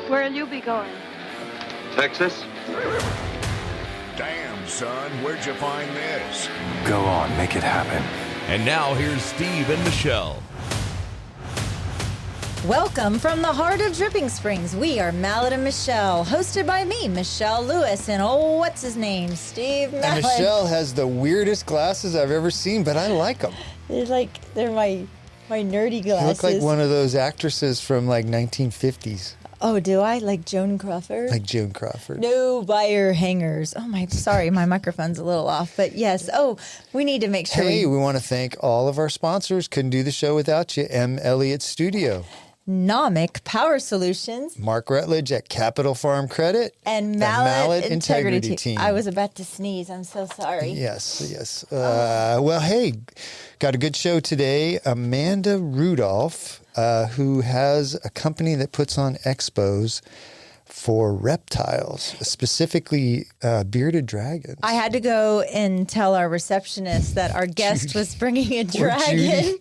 Where'll you be going? Texas? Damn, son, where'd you find this? Go on, make it happen. And now here's Steve and Michelle. Welcome from the heart of Dripping Springs. We are Mallet and Michelle, hosted by me, Michelle Lewis, and what's his name? Steve Mallet. And Michelle has the weirdest glasses I've ever seen, but I like them. They're my nerdy glasses. You look like one of those actresses from like 1950s. Oh, do I? Like Joan Crawford? Like Joan Crawford. No wire hangers. Sorry, my microphone's a little off, but yes. Oh, we need to make sure. Hey, we want to thank all of our sponsors. Couldn't do the show without you. M. Elliott Studio. Nomic Power Solutions. Mark Rutledge at Capital Farm Credit. And Mallet Integrity Team. I was about to sneeze. I'm so sorry. Yes. Well, hey, got a good show today. Amanda Rudolph, who has a company that puts on expos for reptiles, specifically bearded dragons. I had to go and tell our receptionist that our guest was bringing a dragon.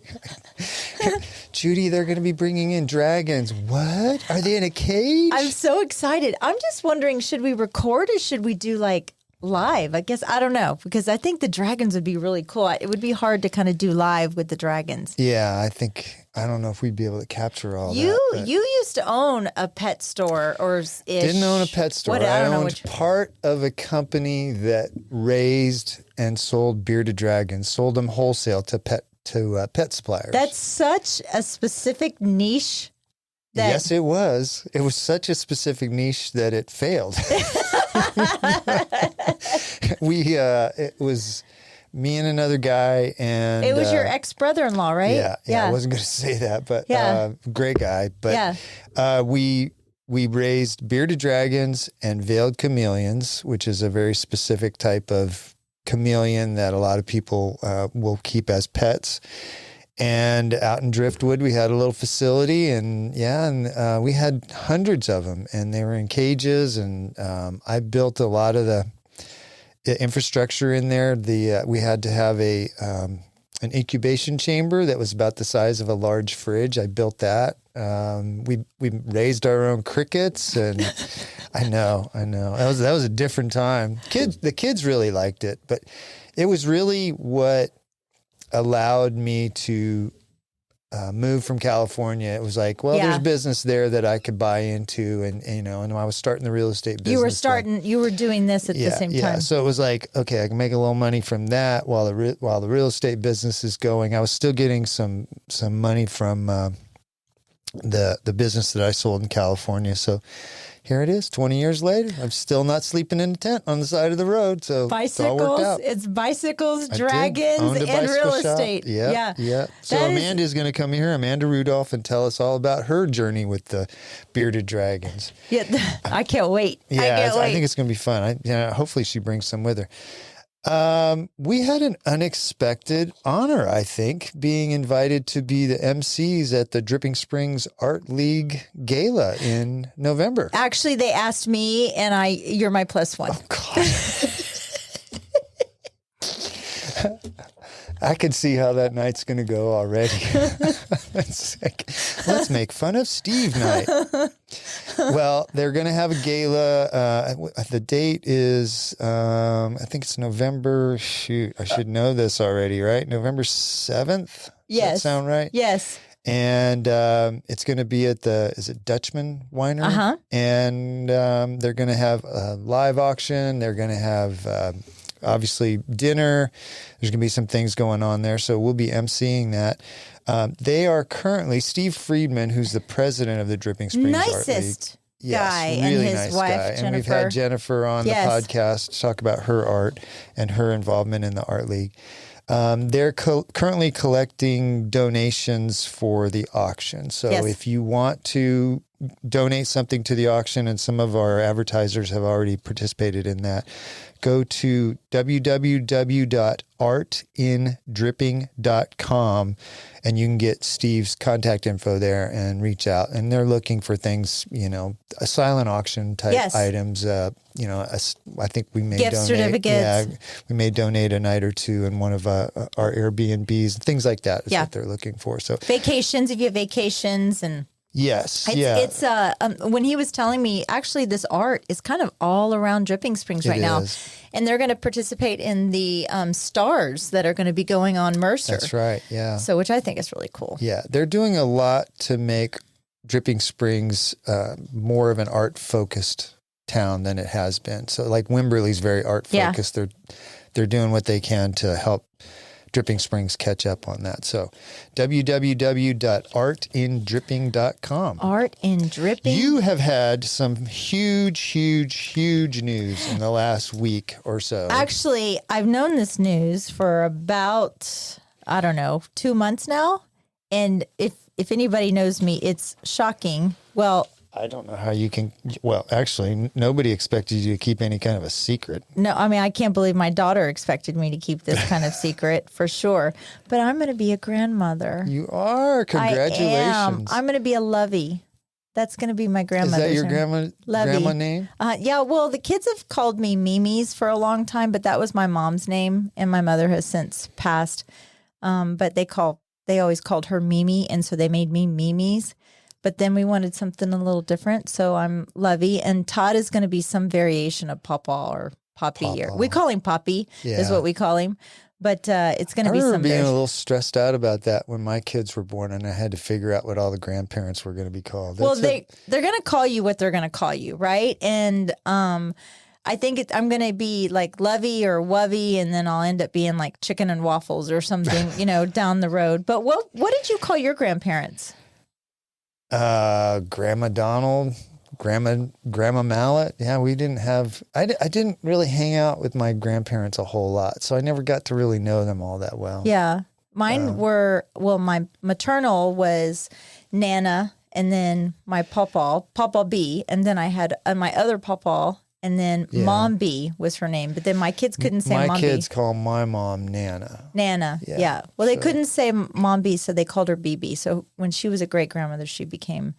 Judy, they're going to be bringing in dragons. What? Are they in a cage? I'm so excited. I'm just wondering, should we record or should we do like live? I guess, I don't know, because I think the dragons would be really cool. It would be hard to kind of do live with the dragons. Yeah, I don't know if we'd be able to capture all that. You used to own a pet store or ish. Didn't own a pet store. I owned part of a company that raised and sold bearded dragons, sold them wholesale to pet suppliers. That's such a specific niche. Yes, it was. It was such a specific niche that it failed. It was me and another guy, and it was your ex-brother-in-law, right? Yeah. I wasn't going to say that, but great guy. But we raised bearded dragons and veiled chameleons, which is a very specific type of chameleon that a lot of people will keep as pets. And out in Driftwood, we had a little facility, and we had hundreds of them, and they were in cages. And I built a lot of the infrastructure in there. We had to have an incubation chamber that was about the size of a large fridge. I built that. We raised our own crickets, and I know that was a different time. The kids really liked it, but it was really what allowed me to move from California. It was like, there's business there that I could buy into, and I was starting the real estate business. You were doing this at the same time. Yeah. So it was like, okay, I can make a little money from that while the real estate business is going. I was still getting some money from the business that I sold in California. So here it is, 20 years later. I'm still not sleeping in a tent on the side of the road. So it's bicycles, dragons, and real estate. Yeah. So Amanda is going to come here, Amanda Rudolph, and tell us all about her journey with the bearded dragons. Yeah, I can't wait. Yeah, I think it's going to be fun. Hopefully she brings some with her. We had an unexpected honor, I think, being invited to be the MCs at the Dripping Springs Art League Gala in November. Actually, they asked me, and you're my plus one. Oh, God. I can see how that night's going to go already. It's like, let's make fun of Steve night. Well, they're going to have a gala. The date is, I think it's November. Shoot, I should know this already, right? November 7th? Yes. Does that sound right? Yes. And it's going to be at is it Dutchman Winery? Uh-huh. And they're going to have a live auction. They're going to have obviously dinner. There's going to be some things going on there. So we'll be emceeing that. They are currently, Steve Friedman, who's the president of the Dripping Springs Art League. Guy really and his nice wife, guy. Jennifer. And we've had Jennifer on the podcast to talk about her art and her involvement in the Art League. They're currently collecting donations for the auction. So if you want to donate something to the auction, and some of our advertisers have already participated in that, go to www.artindripping.com and you can get Steve's contact info there and reach out. And they're looking for things, a silent auction type items. I think we may gift donate. Certificates. Yeah, we may donate a night or two in one of our Airbnbs, things like that is what they're looking for. So vacations, if you have vacations and Yes. It's when he was telling me, actually, this art is kind of all around Dripping Springs right now. And they're going to participate in the stars that are going to be going on Mercer. That's right. Yeah. So, which I think is really cool. Yeah. They're doing a lot to make Dripping Springs more of an art-focused town than it has been. So like Wimberley's very art-focused. Yeah. They're doing what they can to help Dripping Springs catch up on that. So www.artindripping.com. Art in Dripping. You have had some huge news in the last week or so. Actually, I've known this news for about, 2 months now. And if anybody knows me, it's shocking. Well, I don't know how you can. Well, actually, nobody expected you to keep any kind of a secret. No, I mean, I can't believe my daughter expected me to keep this kind of secret for sure. But I'm going to be a grandmother. You are. Congratulations. I am. I'm going to be a Lovey. That's going to be my grandmother's name. Is that your grandma name? Yeah. Well, the kids have called me Mimi's for a long time, but that was my mom's name, and my mother has since passed. But they always called her Mimi, and so they made me Mimi's. But then we wanted something a little different, so I'm Lovey, and Todd is going to be some variation of Pawpaw or Poppy. Or we call him Poppy, is what we call him. But it's going to be some. I remember being a little stressed out about that when my kids were born, and I had to figure out what all the grandparents were going to be called. They're going to call you what they're going to call you, right? And I think I'm going to be like Lovey or Wovey, and then I'll end up being like Chicken and Waffles or something, down the road. But what did you call your grandparents? Grandma Donald, Grandma Mallet. Yeah, we didn't have. I didn't really hang out with my grandparents a whole lot, so I never got to really know them all that well. Yeah, mine were my maternal was Nana, and then my Pawpaw B, and then I had my other Pawpaw. And then Mom B was her name, but then my kids couldn't say Mom B. My kids call my mom Nana. Nana, yeah. Well, they couldn't say Mom B, so they called her BB. So when she was a great grandmother, she became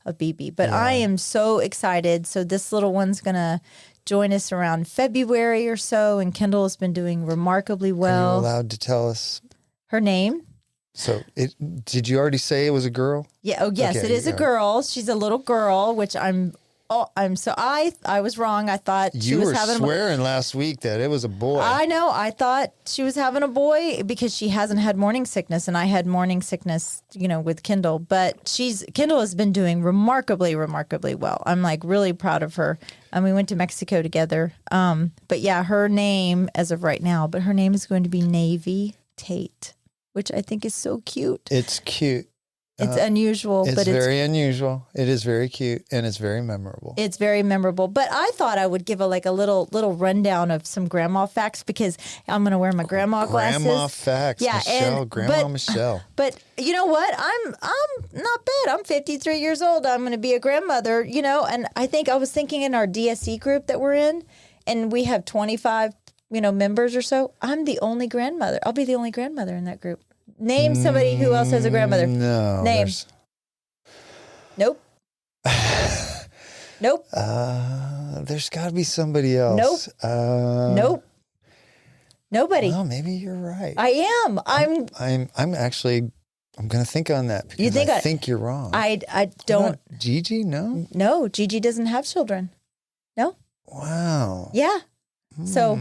a BB. But I am so excited. So this little one's going to join us around February or so, and Kendall has been doing remarkably well. Are you allowed to tell us her name? So did you already say it was a girl? Yeah. Oh, yes, okay, it is a girl. She's a little girl, which I was wrong. I thought she was having. You were swearing last week that it was a boy. I know. I thought she was having a boy because she hasn't had morning sickness, and I had morning sickness, with Kendall. But Kendall has been doing remarkably well. I'm like really proud of her. And we went to Mexico together. But yeah, her name as of right now. But her name is going to be Navy Tate, which I think is so cute. It's cute. It's unusual, but it's very unusual. It is very cute, and it's very memorable. It's very memorable. But I thought I would give a little rundown of some grandma facts because I'm going to wear my grandma glasses. Grandma facts, yeah, Michelle, Michelle. But you know what? I'm not bad. I'm 53 years old. I'm going to be a grandmother, and I was thinking in our DSE group that we're in, and we have 25, members or so. I'm the only grandmother. I'll be the only grandmother in that group. Name somebody who else has a grandmother. No. Name. Nope. Nope. There's got to be somebody else. Nope. Nope. Nobody. Well, maybe you're right. I am. I'm actually. I'm going to think on that because I think you're wrong. I don't. Gigi? No. No, Gigi doesn't have children. No. Wow. Yeah. So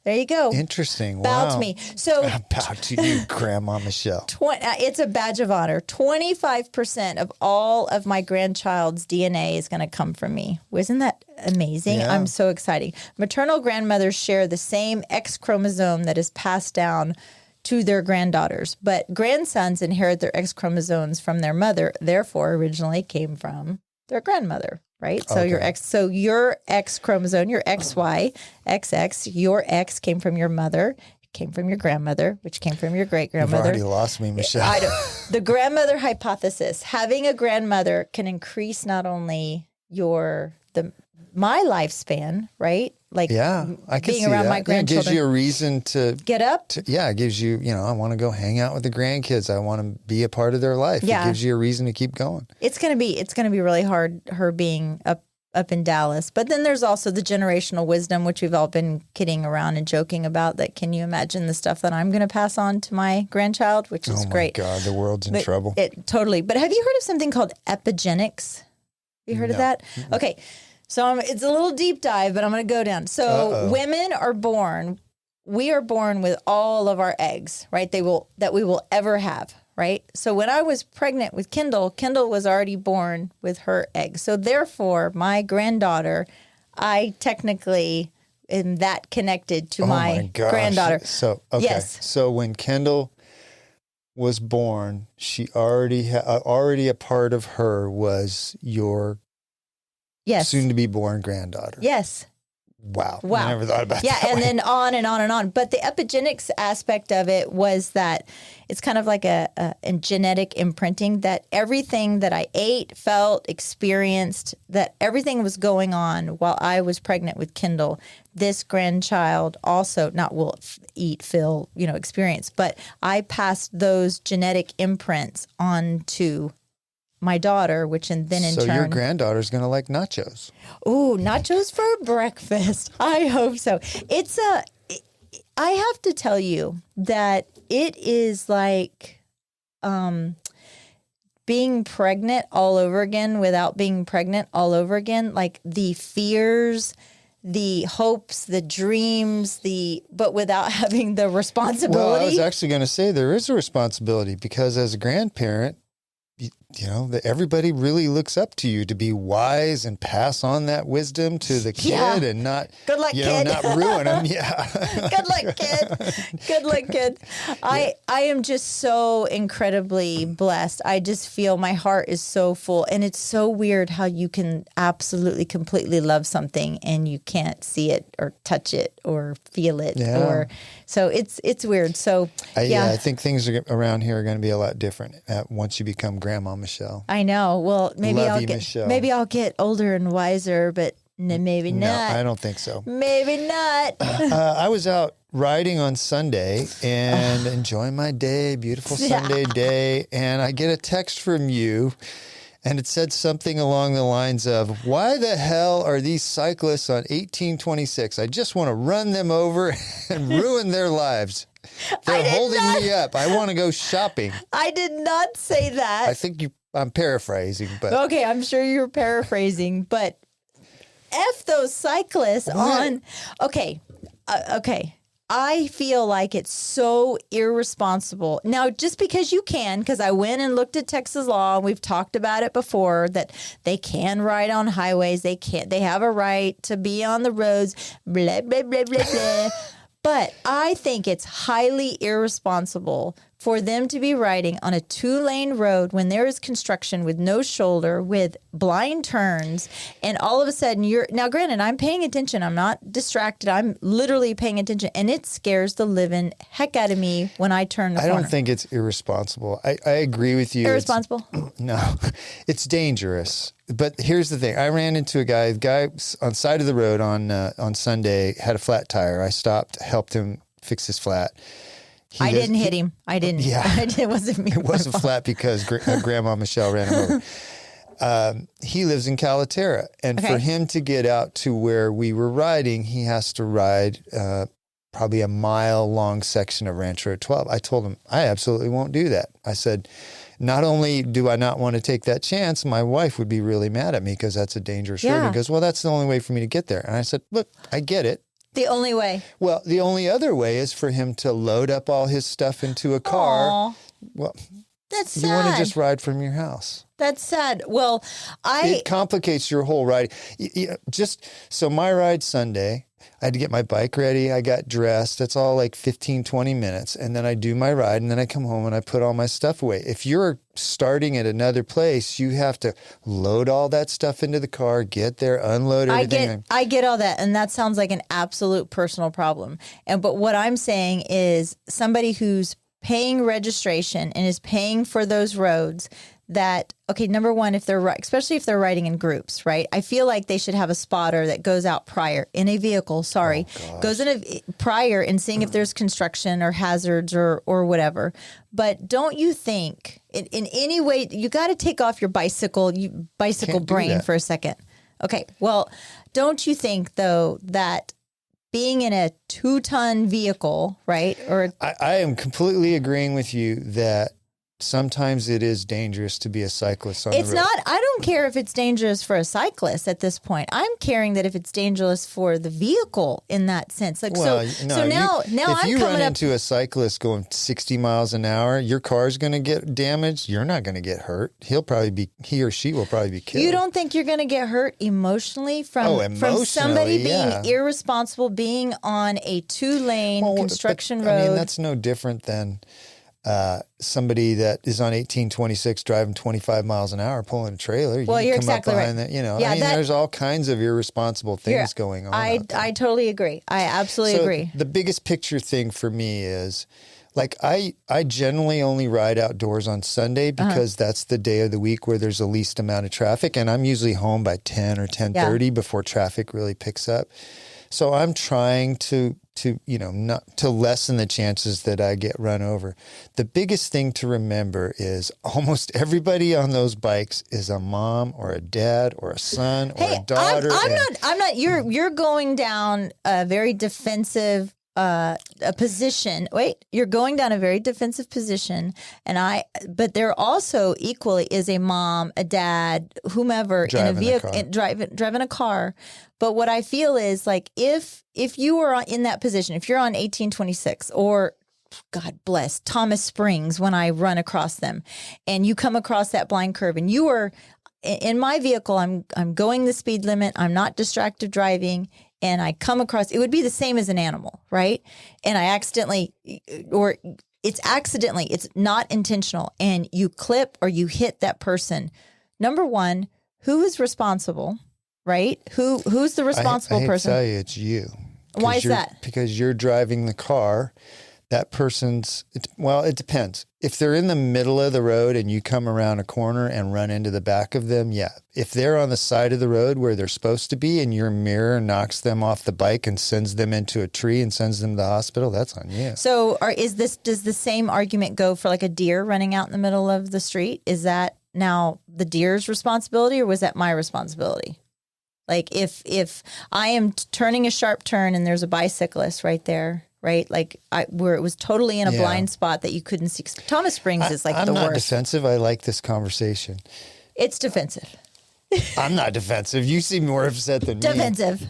there you go. Interesting. Bow wow. to me. So bow to you, Grandma Michelle. It's a badge of honor. 25% of all of my grandchild's DNA is going to come from me. Isn't that amazing? Yeah. I'm so excited. Maternal grandmothers share the same X chromosome that is passed down to their granddaughters, but grandsons inherit their X chromosomes from their mother. Therefore, originally came from their grandmother. Right? So okay. your X chromosome, your XY, XX, your X came from your mother, came from your grandmother, which came from your great-grandmother. You've already lost me, Michelle. The grandmother hypothesis. Having a grandmother can increase not only my lifespan, right? Like I can being see around that. my grandchildren. It gives you a reason to get up. It gives you, I want to go hang out with the grandkids. I want to be a part of their life. Yeah. It gives you a reason to keep going. It's gonna be really hard. Her being up in Dallas. But then there's also the generational wisdom, which we've all been kidding around and joking about, that can you imagine the stuff that I'm going to pass on to my grandchild, which is great. Oh my God, the world's in trouble. Totally. But have you heard of something called epigenetics? Have you heard of that? Okay. So it's a little deep dive, but I'm going to go down. So women are born, we are born with all of our eggs, right? That we will ever have. Right. So when I was pregnant with Kendall was already born with her eggs. So therefore, my granddaughter, I technically am that connected to my granddaughter. So, okay. Yes. So when Kendall was born, she already a part of her was your soon to be born granddaughter. Yes. Wow. I never thought about that. Yeah, and then on and on and on. But the epigenetics aspect of it was that it's kind of like a genetic imprinting, that everything that I ate, felt, experienced, that everything was going on while I was pregnant with Kendall. This grandchild also will eat, feel, experience. But I passed those genetic imprints on to my daughter, which then in turn. So your granddaughter's going to like nachos. Ooh, nachos for breakfast. I hope so. I have to tell you that it is like being pregnant all over again without being pregnant all over again. Like the fears, the hopes, the dreams, but without having the responsibility. Well, I was actually going to say there is a responsibility, because as a grandparent, that everybody really looks up to you to be wise and pass on that wisdom to the kid and not, good luck, kid. Not ruin them. Yeah. Good luck, kid. Good luck, kid. I am just so incredibly blessed. I just feel my heart is so full, and it's so weird how you can absolutely, completely love something and you can't see it or touch it or feel it, so it's weird. So I think things around here are going to be a lot different once you become Grandma Michelle. I know. Well, maybe Michelle. Maybe I'll get older and wiser, but maybe not. No, I don't think so. Maybe not. I was out riding on Sunday and enjoying my day, beautiful Sunday day, and I get a text from you, and it said something along the lines of, "Why the hell are these cyclists on 1826? I just want to run them over and ruin their lives. They're holding me up. I want to go shopping." I did not say that. I think I'm paraphrasing, but okay, I'm sure you're paraphrasing, but F those cyclists on. Okay. I feel like it's so irresponsible. Now, just because you can, because I went and looked at Texas law, and we've talked about it before, that they can ride on highways. They have a right to be on the roads, blah, blah, blah, blah, blah. But I think it's highly irresponsible for them to be riding on a 2-lane road when there is construction with no shoulder, with blind turns, and all of a sudden now granted, I'm paying attention. I'm not distracted. I'm literally paying attention, and it scares the living heck out of me when I turn the corner. I don't think it's irresponsible. I agree with you. Irresponsible? No, it's dangerous. But here's the thing. I ran into a guy. The guy on side of the road on Sunday had a flat tire. I stopped, helped him fix his flat. I didn't hit him. I didn't. Yeah. It wasn't me. It wasn't flat because Grandma Michelle ran him over. He lives in Calaterra. And for him to get out to where we were riding, he has to ride probably a mile-long section of Ranch Road 12. I told him, I absolutely won't do that. I said, not only do I not want to take that chance, my wife would be really mad at me because that's a dangerous road. He goes, well, that's the only way for me to get there. And I said, look, I get it. The only way. Well, the only other way is for him to load up all his stuff into a car. Aww. Well, that's sad. You want to just ride from your house. That's sad. Well, it complicates your whole ride. So my ride Sunday, I had to get my bike ready. I got dressed. That's all like 15, 20 minutes. And then I do my ride, and then I come home and I put all my stuff away. If you're starting at another place, you have to load all that stuff into the car, get there, unload everything. I get all that. And that sounds like an absolute personal problem. But what I'm saying is somebody who's paying registration and is paying for those roads, that, okay, number one, especially if they're riding in groups, right? I feel like they should have a spotter that goes out prior in a vehicle, goes in prior and seeing if there's construction or hazards or whatever. But don't you think in any way, you got to take off your bicycle brain for a second. Okay. Well, don't you think though that being in a 2-ton vehicle, right? Or I am completely agreeing with you that sometimes it is dangerous to be a cyclist on the road. It's not, I don't care if it's dangerous for a cyclist at this point. I'm caring that if it's dangerous for the vehicle in that sense. Like, Well, so now if I'm you coming run up. into a cyclist going 60 miles an hour, your car's going to get damaged. You're not going to get hurt. He or she will probably be killed. You don't think you're going to get hurt emotionally from somebody being irresponsible, being on a 2-lane construction road? I mean, that's no different than somebody that is on 1826 driving 25 miles an hour pulling a trailer. Well, you're come exactly up behind right. That, you know, Yeah, I mean, there's all kinds of irresponsible things going on. I totally agree. I absolutely agree. The biggest picture thing for me is, like, I generally only ride outdoors on Sunday because that's the day of the week where there's the least amount of traffic, and I'm usually home by 10 or 10:30 before traffic really picks up. So I'm trying to not to lessen the chances that I get run over. The biggest thing to remember is almost everybody on those bikes is a mom or a dad or a son or a daughter. I'm not. You're going down a very defensive a position. Wait, you're going down a very defensive position, but there also equally is a mom, a dad, whomever in a vehicle driving a car. But what I feel is, like, if you are in that position, if you're on 1826 or, God bless, Thomas Springs, when I run across them, and you come across that blind curve, and you are in my vehicle, I'm going the speed limit, I'm not distracted driving, and I come across, it would be the same as an animal, right? And I accidentally, or it's not intentional, and you clip or you hit that person. Number one, who is responsible, right? Who's the responsible person? I hate to tell you, it's you. Why is that? Because you're driving the car. That person's, it depends. If they're in the middle of the road and you come around a corner and run into the back of them, yeah. If they're on the side of the road where they're supposed to be and your mirror knocks them off the bike and sends them into a tree and sends them to the hospital, that's on you. So does the same argument go for, like, a deer running out in the middle of the street? Is that now the deer's responsibility, or was that my responsibility? Like, if I am turning a sharp turn and there's a bicyclist right there, right? Like, where it was totally in a blind spot that you couldn't see. Thomas Springs is like the worst. I'm not defensive. I like this conversation. It's defensive. I'm not defensive. You seem more upset than me. Defensive.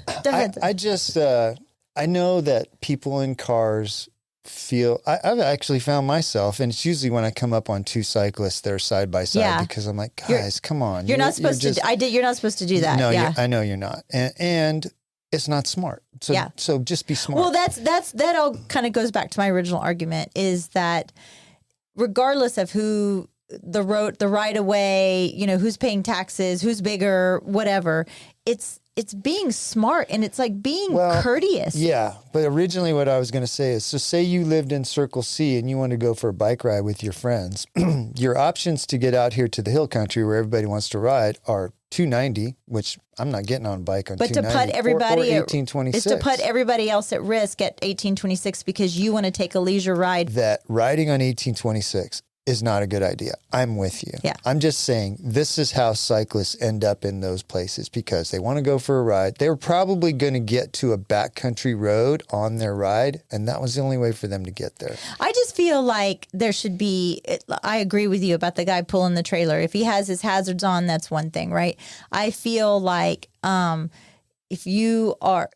I just, I know that people in cars feel, I've actually found myself, and it's usually when I come up on two cyclists that are side by side, because I'm like, guys, come on. You're not supposed to do that. No, I know you're not. And it's not smart. So just be smart. Well, that all kind of goes back to my original argument, is that regardless of who the right of way, who's paying taxes, who's bigger, whatever, it's being smart, and it's like being courteous. Yeah. But originally what I was going to say is, so say you lived in Circle C and you want to go for a bike ride with your friends. Your options to get out here to the hill country where everybody wants to ride are 290, which I'm not getting on a bike on 290. But to put everybody or 1826. Is to put everybody else at risk at 1826 because you want to take a leisure ride. That riding on 1826 is not a good idea. I'm with you. Yeah. I'm just saying this is how cyclists end up in those places, because they want to go for a ride. They were probably going to get to a backcountry road on their ride, and that was the only way for them to get there. I just feel like there should be, I agree with you about the guy pulling the trailer. If he has his hazards on, that's one thing, right? I feel like if you are,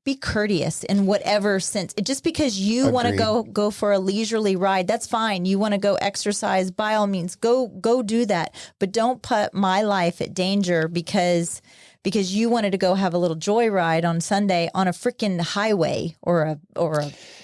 be courteous in whatever sense. Just because you want to go for a leisurely ride, that's fine. You want to go exercise, by all means, go do that. But don't put my life at danger because you wanted to go have a little joyride on Sunday on a freaking highway or a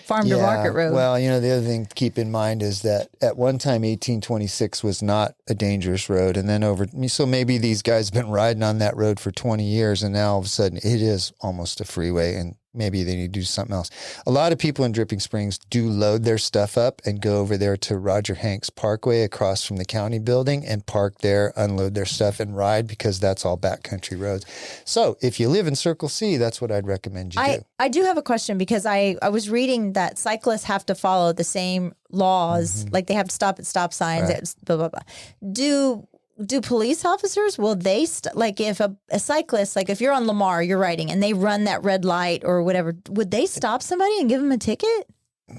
farm to market road. Well, the other thing to keep in mind is that at one time 1826 was not a dangerous road, and then so maybe these guys have been riding on that road for 20 years, and now all of a sudden it is almost a freeway, and maybe they need to do something else. A lot of people in Dripping Springs do load their stuff up and go over there to Roger Hanks Parkway across from the county building and park there, unload their stuff, and ride, because that's all backcountry roads. So if you live in Circle C, that's what I'd recommend you do. I do have a question, because I was reading that cyclists have to follow the same laws, like they have to stop at stop signs, blah, blah, blah. do police officers, will they, like if a cyclist, like if you're on Lamar, you're riding and they run that red light or whatever, would they stop somebody and give them a ticket?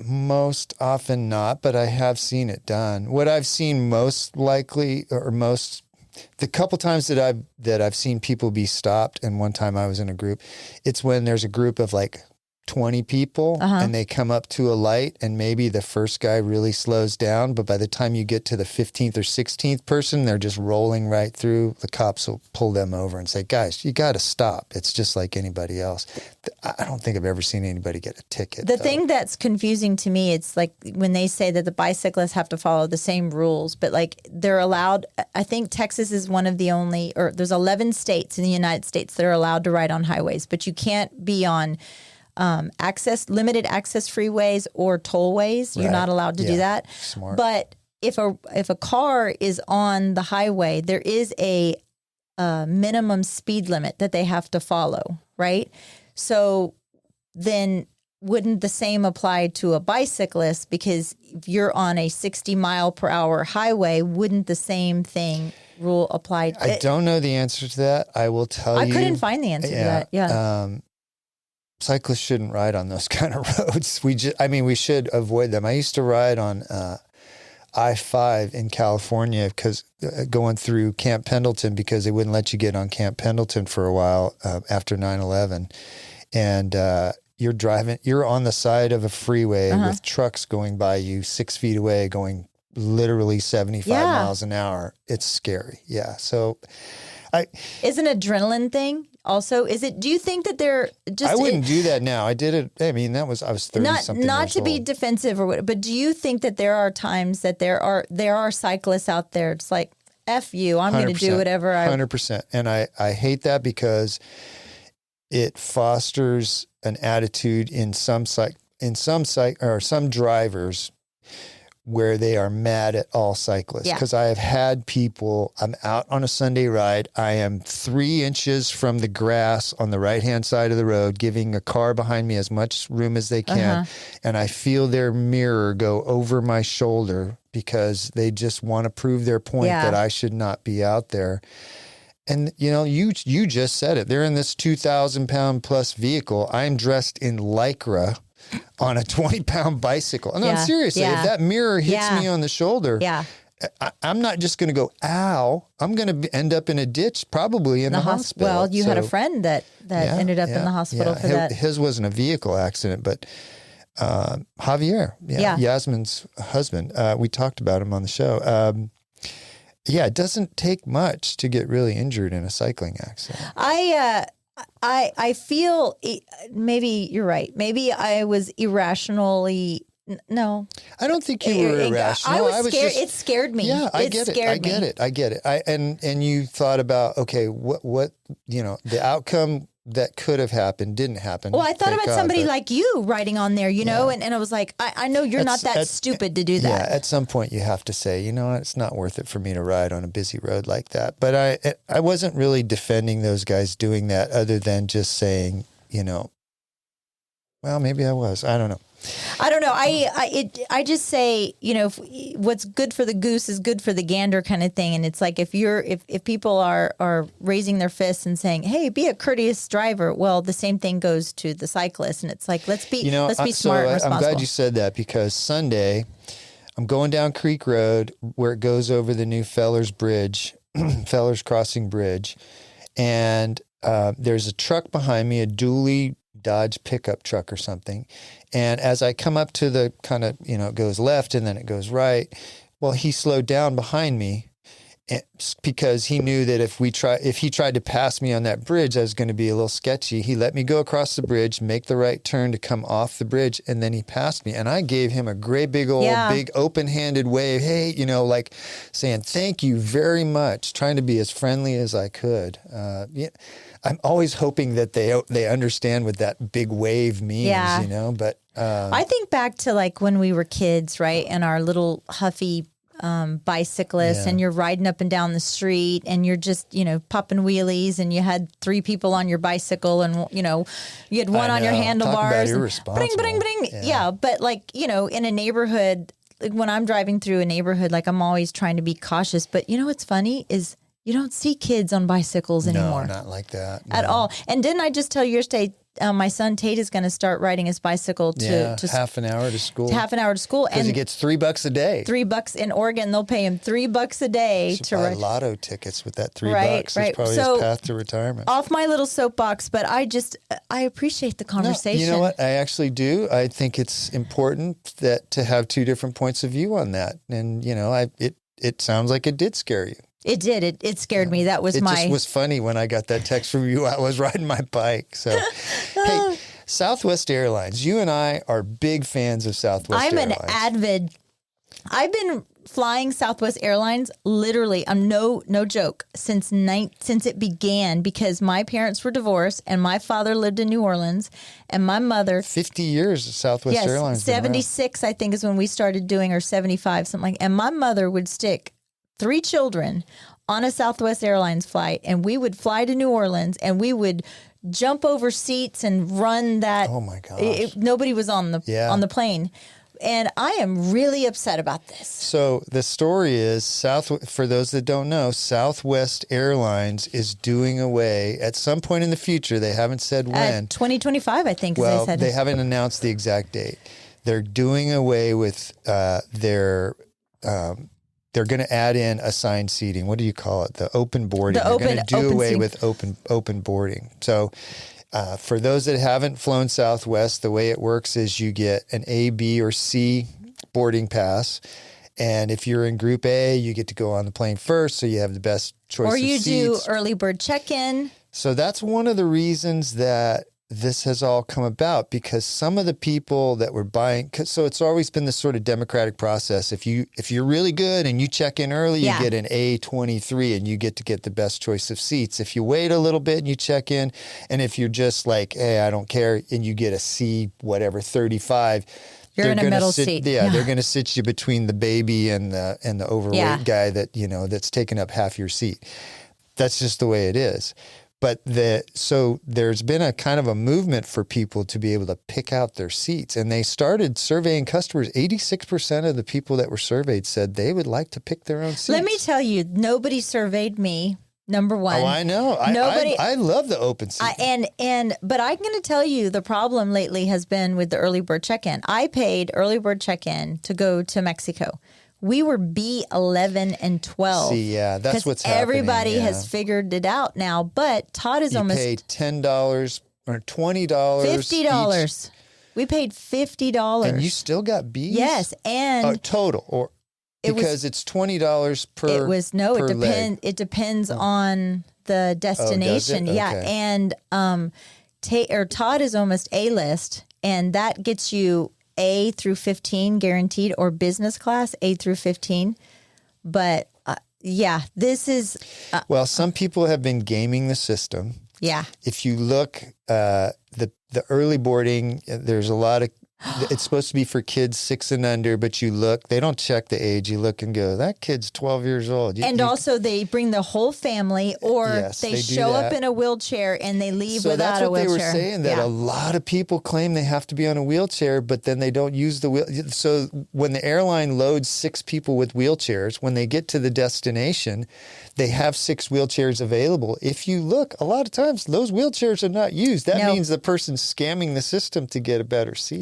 Most often not, but I have seen it done. What I've seen most likely, or the couple times that I've seen people be stopped, and one time I was in a group, it's when there's a group of like 20 people and they come up to a light and maybe the first guy really slows down, but by the time you get to the 15th or 16th person, they're just rolling right through. The cops will pull them over and say, guys, you got to stop. It's just like anybody else. I don't think I've ever seen anybody get a ticket. The thing that's confusing to me, it's like when they say that the bicyclists have to follow the same rules, but like they're allowed, I think Texas is one of the only, or there's 11 states in the United States that are allowed to ride on highways, but you can't be on limited access freeways or tollways. You're not allowed to do that. Smart. But if a car is on the highway, there is a minimum speed limit that they have to follow, right? So then wouldn't the same apply to a bicyclist? Because if you're on a 60 mile per hour highway, wouldn't the same thing rule apply? I don't know the answer to that. I will tell you. I couldn't find the answer to that. Yeah. Cyclists shouldn't ride on those kind of roads. We should avoid them. I used to ride on I-5 in California because going through Camp Pendleton, because they wouldn't let you get on Camp Pendleton for a while after 9/11. And you're on the side of a freeway with trucks going by you 6 feet away, going literally 75 miles an hour. It's scary. Yeah. So is an adrenaline thing also? Do you think that they're just... I wouldn't do that now. I did it. I mean, I was 30-something Not years to be old. defensive or whatever, but do you think that there are times that there are cyclists out there, it's like, F you, I'm going to do whatever 100%. And I hate that because it fosters an attitude in some drivers where they are mad at all cyclists. Because I have had people, I'm out on a Sunday ride, I am 3 inches from the grass on the right-hand side of the road, giving a car behind me as much room as they can, and I feel their mirror go over my shoulder because they just want to prove their point that I should not be out there. And, you just said it. They're in this 2,000-pound plus vehicle. I'm dressed in Lycra on a 20-pound bicycle. No, seriously, if that mirror hits me on the shoulder, I'm not just going to go, ow. I'm going to end up in a ditch, probably in the hospital. Well, you had a friend that ended up in the hospital for that. His wasn't a vehicle accident, but Javier, Yasmin's husband, we talked about him on the show. It doesn't take much to get really injured in a cycling accident. I feel maybe you're right. Maybe I was irrationally. No, I don't think you were irrational. I was scared. It scared me. Yeah, I get it. And you thought about, okay, what the outcome that could have happened didn't happen. Well, I thought about somebody like you riding on there, and I was like, I know you're not that stupid to do that. Yeah, at some point you have to say, it's not worth it for me to ride on a busy road like that. But I wasn't really defending those guys doing that other than just saying, well, maybe I was. I don't know. I just say, what's good for the goose is good for the gander kind of thing. And it's like, if people are raising their fists and saying, hey, be a courteous driver. Well, the same thing goes to the cyclist. And it's like, let's be smart and responsible. I'm glad you said that because Sunday I'm going down Creek Road where it goes over the new Fellers Bridge, Fellers Crossing Bridge. And there's a truck behind me, a dually Dodge pickup truck or something. And as I come up to the kind of, it goes left and then it goes right. Well, he slowed down behind me because he knew that if he tried to pass me on that bridge, I was going to be a little sketchy. He let me go across the bridge, make the right turn to come off the bridge, and then he passed me. And I gave him a great big old big open-handed wave. Hey, like saying thank you very much, trying to be as friendly as I could. I'm always hoping that they understand what that big wave means, but I think back to like when we were kids, right? And our little huffy bicyclists and you're riding up and down the street and you're just, popping wheelies and you had 3 people on your bicycle and, you had one on your handlebars. Talk about irresponsible. Bring. Yeah. But like, in a neighborhood like when I'm driving through a neighborhood, like I'm always trying to be cautious. But you know what's funny is you don't see kids on bicycles anymore. No, not like that. At all. And didn't I just tell you yesterday, my son Tate is going to start riding his bicycle to half an hour to school. Half an hour to school. Because he gets $3 a day. $3 in Oregon. They'll pay him $3 a day to buy ride. lotto tickets with that $3. Right. It's probably his path to retirement. Off my little soapbox, but I appreciate the conversation. No, you know what? I actually do. I think it's important that to have two different points of view on that. And, you know, it sounds like it did scare you. It did. It scared me. That was It just was funny when I got that text from you. I was riding my bike. So, hey, Southwest Airlines. You and I are big fans of Southwest Airlines. I'm an avid. I've been flying Southwest Airlines literally. I'm no joke since it began because my parents were divorced and my father lived in New Orleans and my mother 50 years of Southwest Airlines. 76 I think is when we started doing, or 75 something like. And my mother would stick 3 children on a Southwest Airlines flight, and we would fly to New Orleans, and we would jump over seats and run that. Oh my gosh! Nobody was on the plane, and I am really upset about this. So the story is for those that don't know, Southwest Airlines is doing away at some point in the future. They haven't said when. 2025, I think. Well, as they said. They haven't announced the exact date. They're doing away with their. They're going to add in assigned seating. What do you call it? The open boarding. They're going to do away with open boarding. So for those that haven't flown Southwest, the way it works is you get an A, B, or C boarding pass. And if you're in Group A, you get to go on the plane first, so you have the best choice of seats. Or you do early bird check-in. So that's one of the reasons that this has all come about, because some of the people that were buying, so it's always been this sort of democratic process. If you're really good and you check in early, you get an A23 and you get to get the best choice of seats. If you wait a little bit and you check in, and if you're just like, hey, I don't care, and you get a C, whatever, 35, you're in a middle seat. Yeah, they're going to sit you between the baby and the overweight guy that, you know, that's taking up half your seat. That's just the way it is. But so there's been a kind of a movement for people to be able to pick out their seats. And they started surveying customers. 86% of the people that were surveyed said they would like to pick their own seats. Let me tell you, nobody surveyed me. Number one. Oh, I know. I love the open seat. But I'm going to tell you, the problem lately has been with the early bird check-in. I paid early bird check-in to go to Mexico. We were B11 and 12. See, yeah, that's what's happening. Everybody has figured it out now. But Todd is almost paid $10 or $20, $50. We paid $50, and you still got B's. Yes, and total, or because it's $20 per. It was no. Per it depends. leg. It depends on the destination. Oh, does it? Yeah, Okay. and Todd is almost A-list, and that gets you A through 15 guaranteed, or business class A through 15. But this is well, some people have been gaming the system. Yeah. If you look, the early boarding, there's a lot of. It's supposed to be for kids 6 and under, but you look, they don't check the age. You look and go, that kid's 12 years old. Also they bring the whole family, or they show up in a wheelchair and they leave without a wheelchair. So that's what they were saying, that a lot of people claim they have to be on a wheelchair, but then they don't use the wheel. So when the airline loads 6 people with wheelchairs, when they get to the destination, they have 6 wheelchairs available. If you look, a lot of times those wheelchairs are not used. That means the person's scamming the system to get a better seat.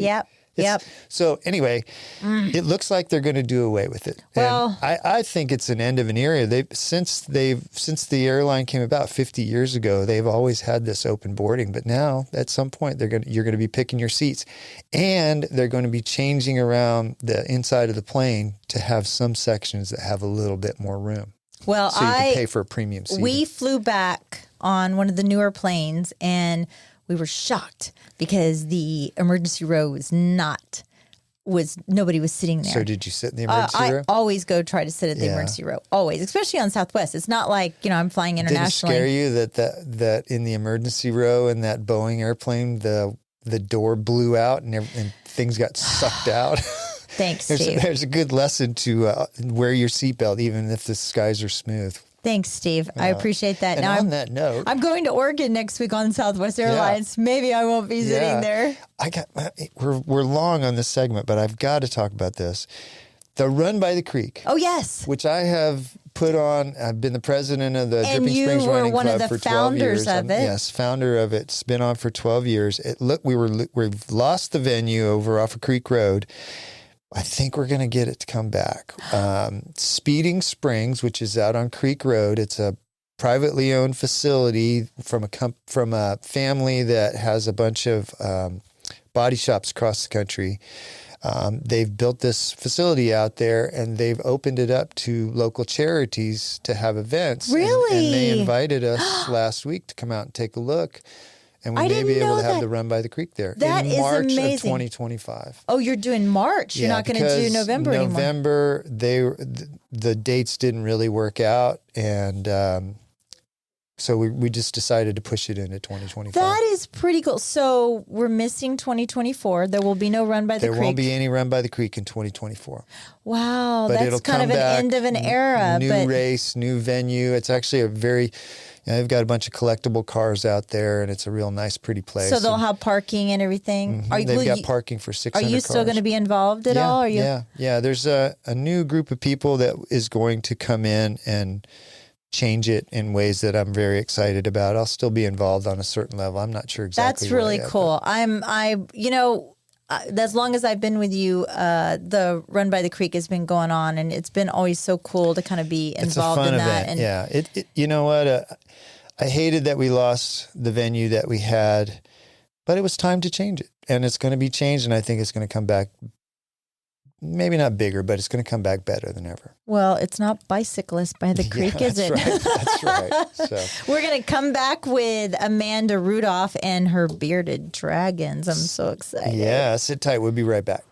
Yep. So anyway, it looks like they're going to do away with it. Well, and I think it's an end of an era. Since the airline came about 50 years ago, they've always had this open boarding. But now, at some point, you're going to be picking your seats, and they're going to be changing around the inside of the plane to have some sections that have a little bit more room. Well, so you can pay for a premium seat. We flew back on one of the newer planes, and we were shocked because the emergency row nobody was sitting there. So did you sit in the emergency row? I always go try to sit at the emergency row, always, especially on Southwest. It's not like, I'm flying internationally. Did it scare you that in the emergency row in that Boeing airplane, the door blew out and things got sucked out? Thanks, Steve. There's a good lesson to wear your seatbelt even if the skies are smooth. Thanks, Steve. I appreciate that. And now, on that note, I'm going to Oregon next week on Southwest Airlines. Maybe I won't be sitting there. We're long on this segment, but I've got to talk about this. The Run by the Creek. Oh, yes. Which I have put on. I've been the president of the And Dripping you Springs were Running one of Club the for 12 years. founders of it. Yes, founder of it. It's been on for 12 years. We've lost the venue over off of Creek Road. I think we're going to get it to come back. Speeding Springs, which is out on Creek Road. It's a privately owned facility from a family that has a bunch of body shops across the country. They've built this facility out there, and they've opened it up to local charities to have events. Really? And they invited us last week to come out and take a look. And we I may didn't be able know to have that. the Run by the Creek there That in is March of amazing. 2025. Oh, you're doing March. You're not going to do because November anymore. November, the dates didn't really work out, and so we just decided to push it into 2025. That is pretty cool. So we're missing 2024. There will be no Run by the Creek. There won't be any Run by the Creek in 2024. Wow, But that's it'll kind come of an back, end of an era. New but race, new venue. It's actually they've got a bunch of collectible cars out there, and it's a real nice, pretty place. So they'll And, have parking and everything. they've got parking for 600 Are cars. you still going to be involved at all? Are you? Yeah. There's a new group of people that is going to come in and change it in ways that I'm very excited about. I'll still be involved on a certain level. I'm not sure exactly. That's really what yet, cool. As long as I've been with you, the Run by the Creek has been going on, and it's been always so cool to kind of be involved it's a fun in that. event. And you know what? I hated that we lost the venue that we had, but it was time to change it, and it's going to be changed, and I think it's going to come back. Maybe not bigger, but it's going to come back better than ever. Well, it's not Bicyclist by the Creek, is it? Right. That's right. So. We're going to come back with Amanda Rudolph and her bearded dragons. I'm so excited. Yeah, sit tight. We'll be right back.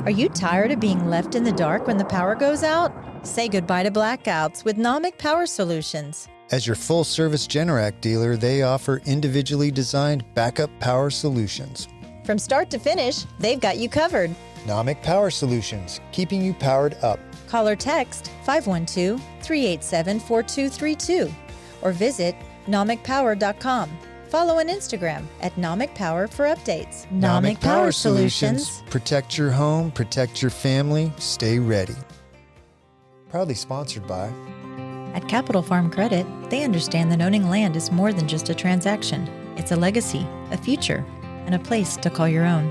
Are you tired of being left in the dark when the power goes out? Say goodbye to blackouts with Nomic Power Solutions. As your full-service Generac dealer, they offer individually designed backup power solutions. From start to finish, they've got you covered. Nomic Power Solutions, keeping you powered up. Call or text 512-387-4232 or visit nomicpower.com. Follow on Instagram at Nomic Power for updates. Nomic Power Solutions. Protect your home, protect your family, stay ready. Proudly sponsored by... At Capital Farm Credit, they understand that owning land is more than just a transaction. It's a legacy, a future, and a place to call your own.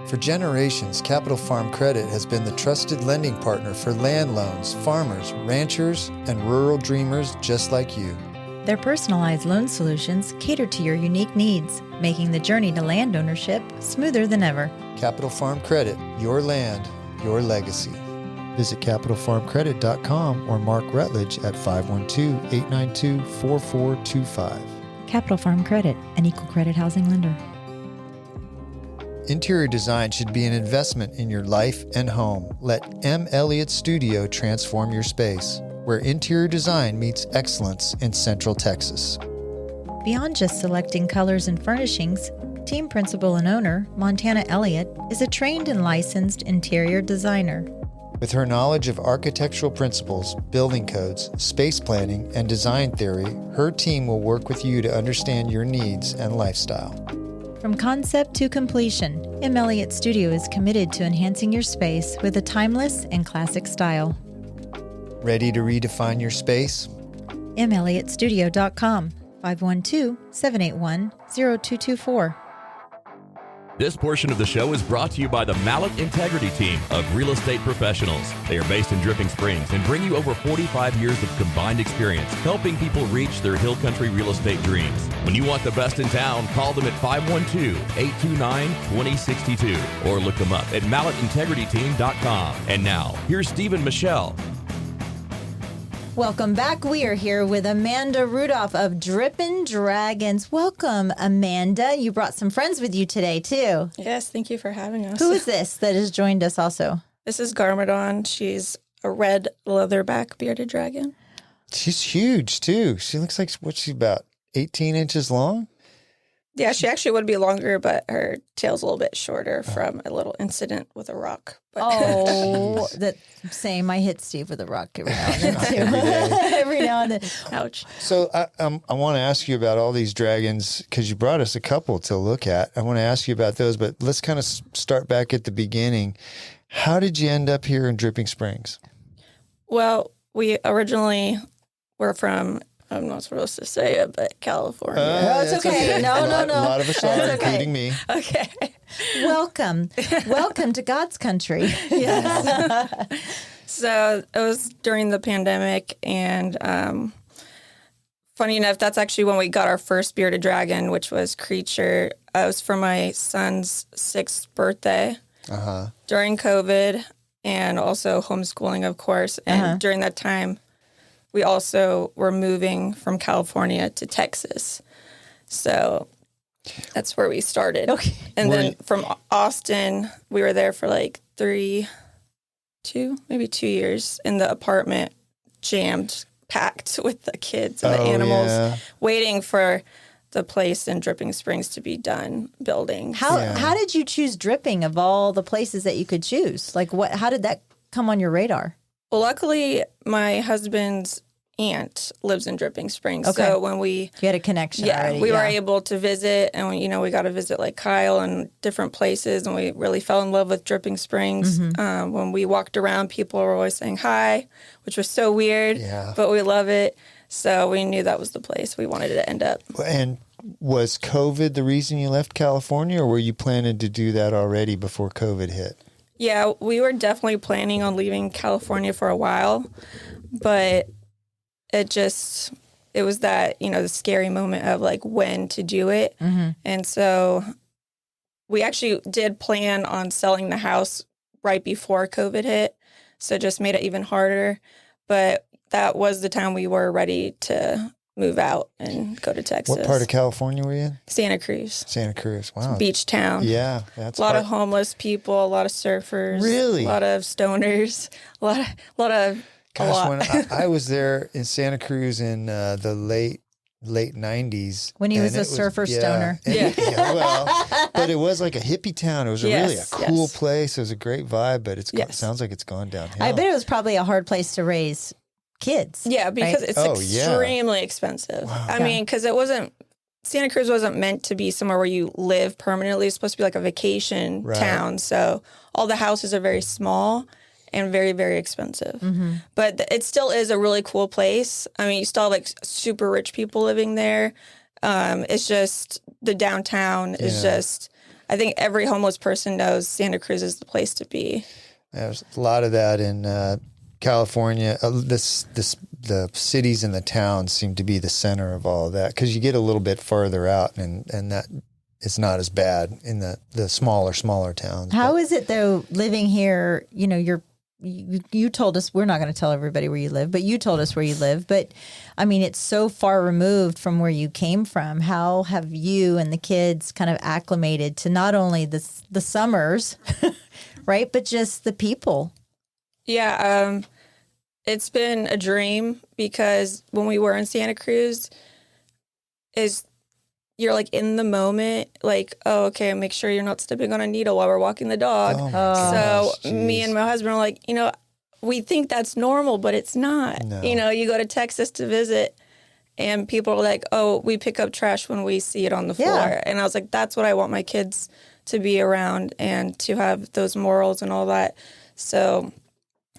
For generations, Capital Farm Credit has been the trusted lending partner for land loans, farmers, ranchers, and rural dreamers just like you. Their personalized loan solutions cater to your unique needs, making the journey to land ownership smoother than ever. Capital Farm Credit, your land, your legacy. Visit capitalfarmcredit.com or Mark Rutledge at 512-892-4425. Capital Farm Credit, an equal credit housing lender. Interior design should be an investment in your life and home. Let M. Elliott Studio transform your space, where interior design meets excellence in Central Texas. Beyond just selecting colors and furnishings, team principal and owner, Montana Elliott, is a trained and licensed interior designer. With her knowledge of architectural principles, building codes, space planning, and design theory, her team will work with you to understand your needs and lifestyle. From concept to completion, M. Elliott Studio is committed to enhancing your space with a timeless and classic style. Ready to redefine your space? melliottstudio.com, 512-781-0224. This portion of the show is brought to you by the Mallet Integrity Team of real estate professionals. They are based in Dripping Springs and bring you over 45 years of combined experience helping people reach their hill country real estate dreams. When you want the best in town, call them at 512-829-2062 or look them up at malletintegrityteam.com. And now, here's Steve and Michelle. Welcome back. We are here with Amanda Rudolph of Drippin Dragons. Welcome, Amanda. You brought some friends with you today, too. Yes, thank you for having us. Who is this that has joined us also? This is Garmadon. She's a red leatherback bearded dragon. She's huge, too. She looks like, what's she, about 18 inches long? Yeah, she actually would be longer, but her tail's a little bit shorter from a little incident with a rock. But Oh, that same. I hit Steve with a rock every now and then, too. Every now and then. Ouch. So I want to ask you about all these dragons because you brought us a couple to look at. I want to ask you about those, but let's kind of start back at the beginning. How did you end up here in Dripping Springs? Well, we originally were from, I'm not supposed to say it, but California. No, it's That's okay. No. A lot of us are, That's okay. including me. Okay. Welcome to God's country. Yes. So it was during the pandemic, and funny enough, that's actually when we got our first bearded dragon, which was Creature. It was for my son's 6th birthday during COVID, and also homeschooling, of course. And during that time, we also were moving from California to Texas. So that's where we started. Okay. And then from Austin, we were there for like 2 years in the apartment, jammed, packed with the kids and the animals, waiting for the place in Dripping Springs to be done building. How did you choose Dripping of all the places that you could choose? Like how did that come on your radar? Well, luckily, my husband's aunt lives in Dripping Springs. Okay. So when You had a connection already. we were able to visit, and we got to visit like Kyle and different places, and we really fell in love with Dripping Springs. When we walked around, people were always saying hi, which was so weird, but we love it. So we knew that was the place we wanted to end up. And was COVID the reason you left California, or were you planning to do that already before COVID hit? Yeah, we were definitely planning on leaving California for a while, but it was that, the scary moment of like when to do it. And so we actually did plan on selling the house right before COVID hit. So it just made it even harder. But that was the time we were ready to move out and go to Texas. What part of California were you in? Santa Cruz. Santa Cruz. Wow. Beach town. Yeah. That's a lot of homeless people, a lot of surfers. Really? A lot of stoners, a lot of Gosh, when I was there in Santa Cruz in the late 90s. When he was a surfer stoner. But it was like a hippie town. It was really a cool place. It was a great vibe, but it sounds like it's gone downhill. I bet it was probably a hard place to raise kids. Yeah, because it's extremely expensive. Wow. I mean, because Santa Cruz wasn't meant to be somewhere where you live permanently. It's supposed to be like a vacation town. So all the houses are very small and very, very expensive. But it still is a really cool place. I mean, you still have like super rich people living there. It's just the downtown is just, I think every homeless person knows Santa Cruz is the place to be. There's a lot of that in California. The cities and the towns seem to be the center of all of that, because you get a little bit farther out and that it's not as bad in the smaller towns. How is it though, living here? You told us, we're not going to tell everybody where you live, but you told us where you live. But I mean, it's so far removed from where you came from. How have you and the kids kind of acclimated to not only the summers, right, but just the people? Yeah, it's been a dream, because when we were in Santa Cruz, you're like in the moment, like, oh, okay, make sure you're not stepping on a needle while we're walking the dog. Me and my husband are like, we think that's normal, but it's not. No. You go to Texas to visit, and people are like, oh, we pick up trash when we see it on the floor. Yeah. And I was like, that's what I want my kids to be around, and to have those morals and all that. So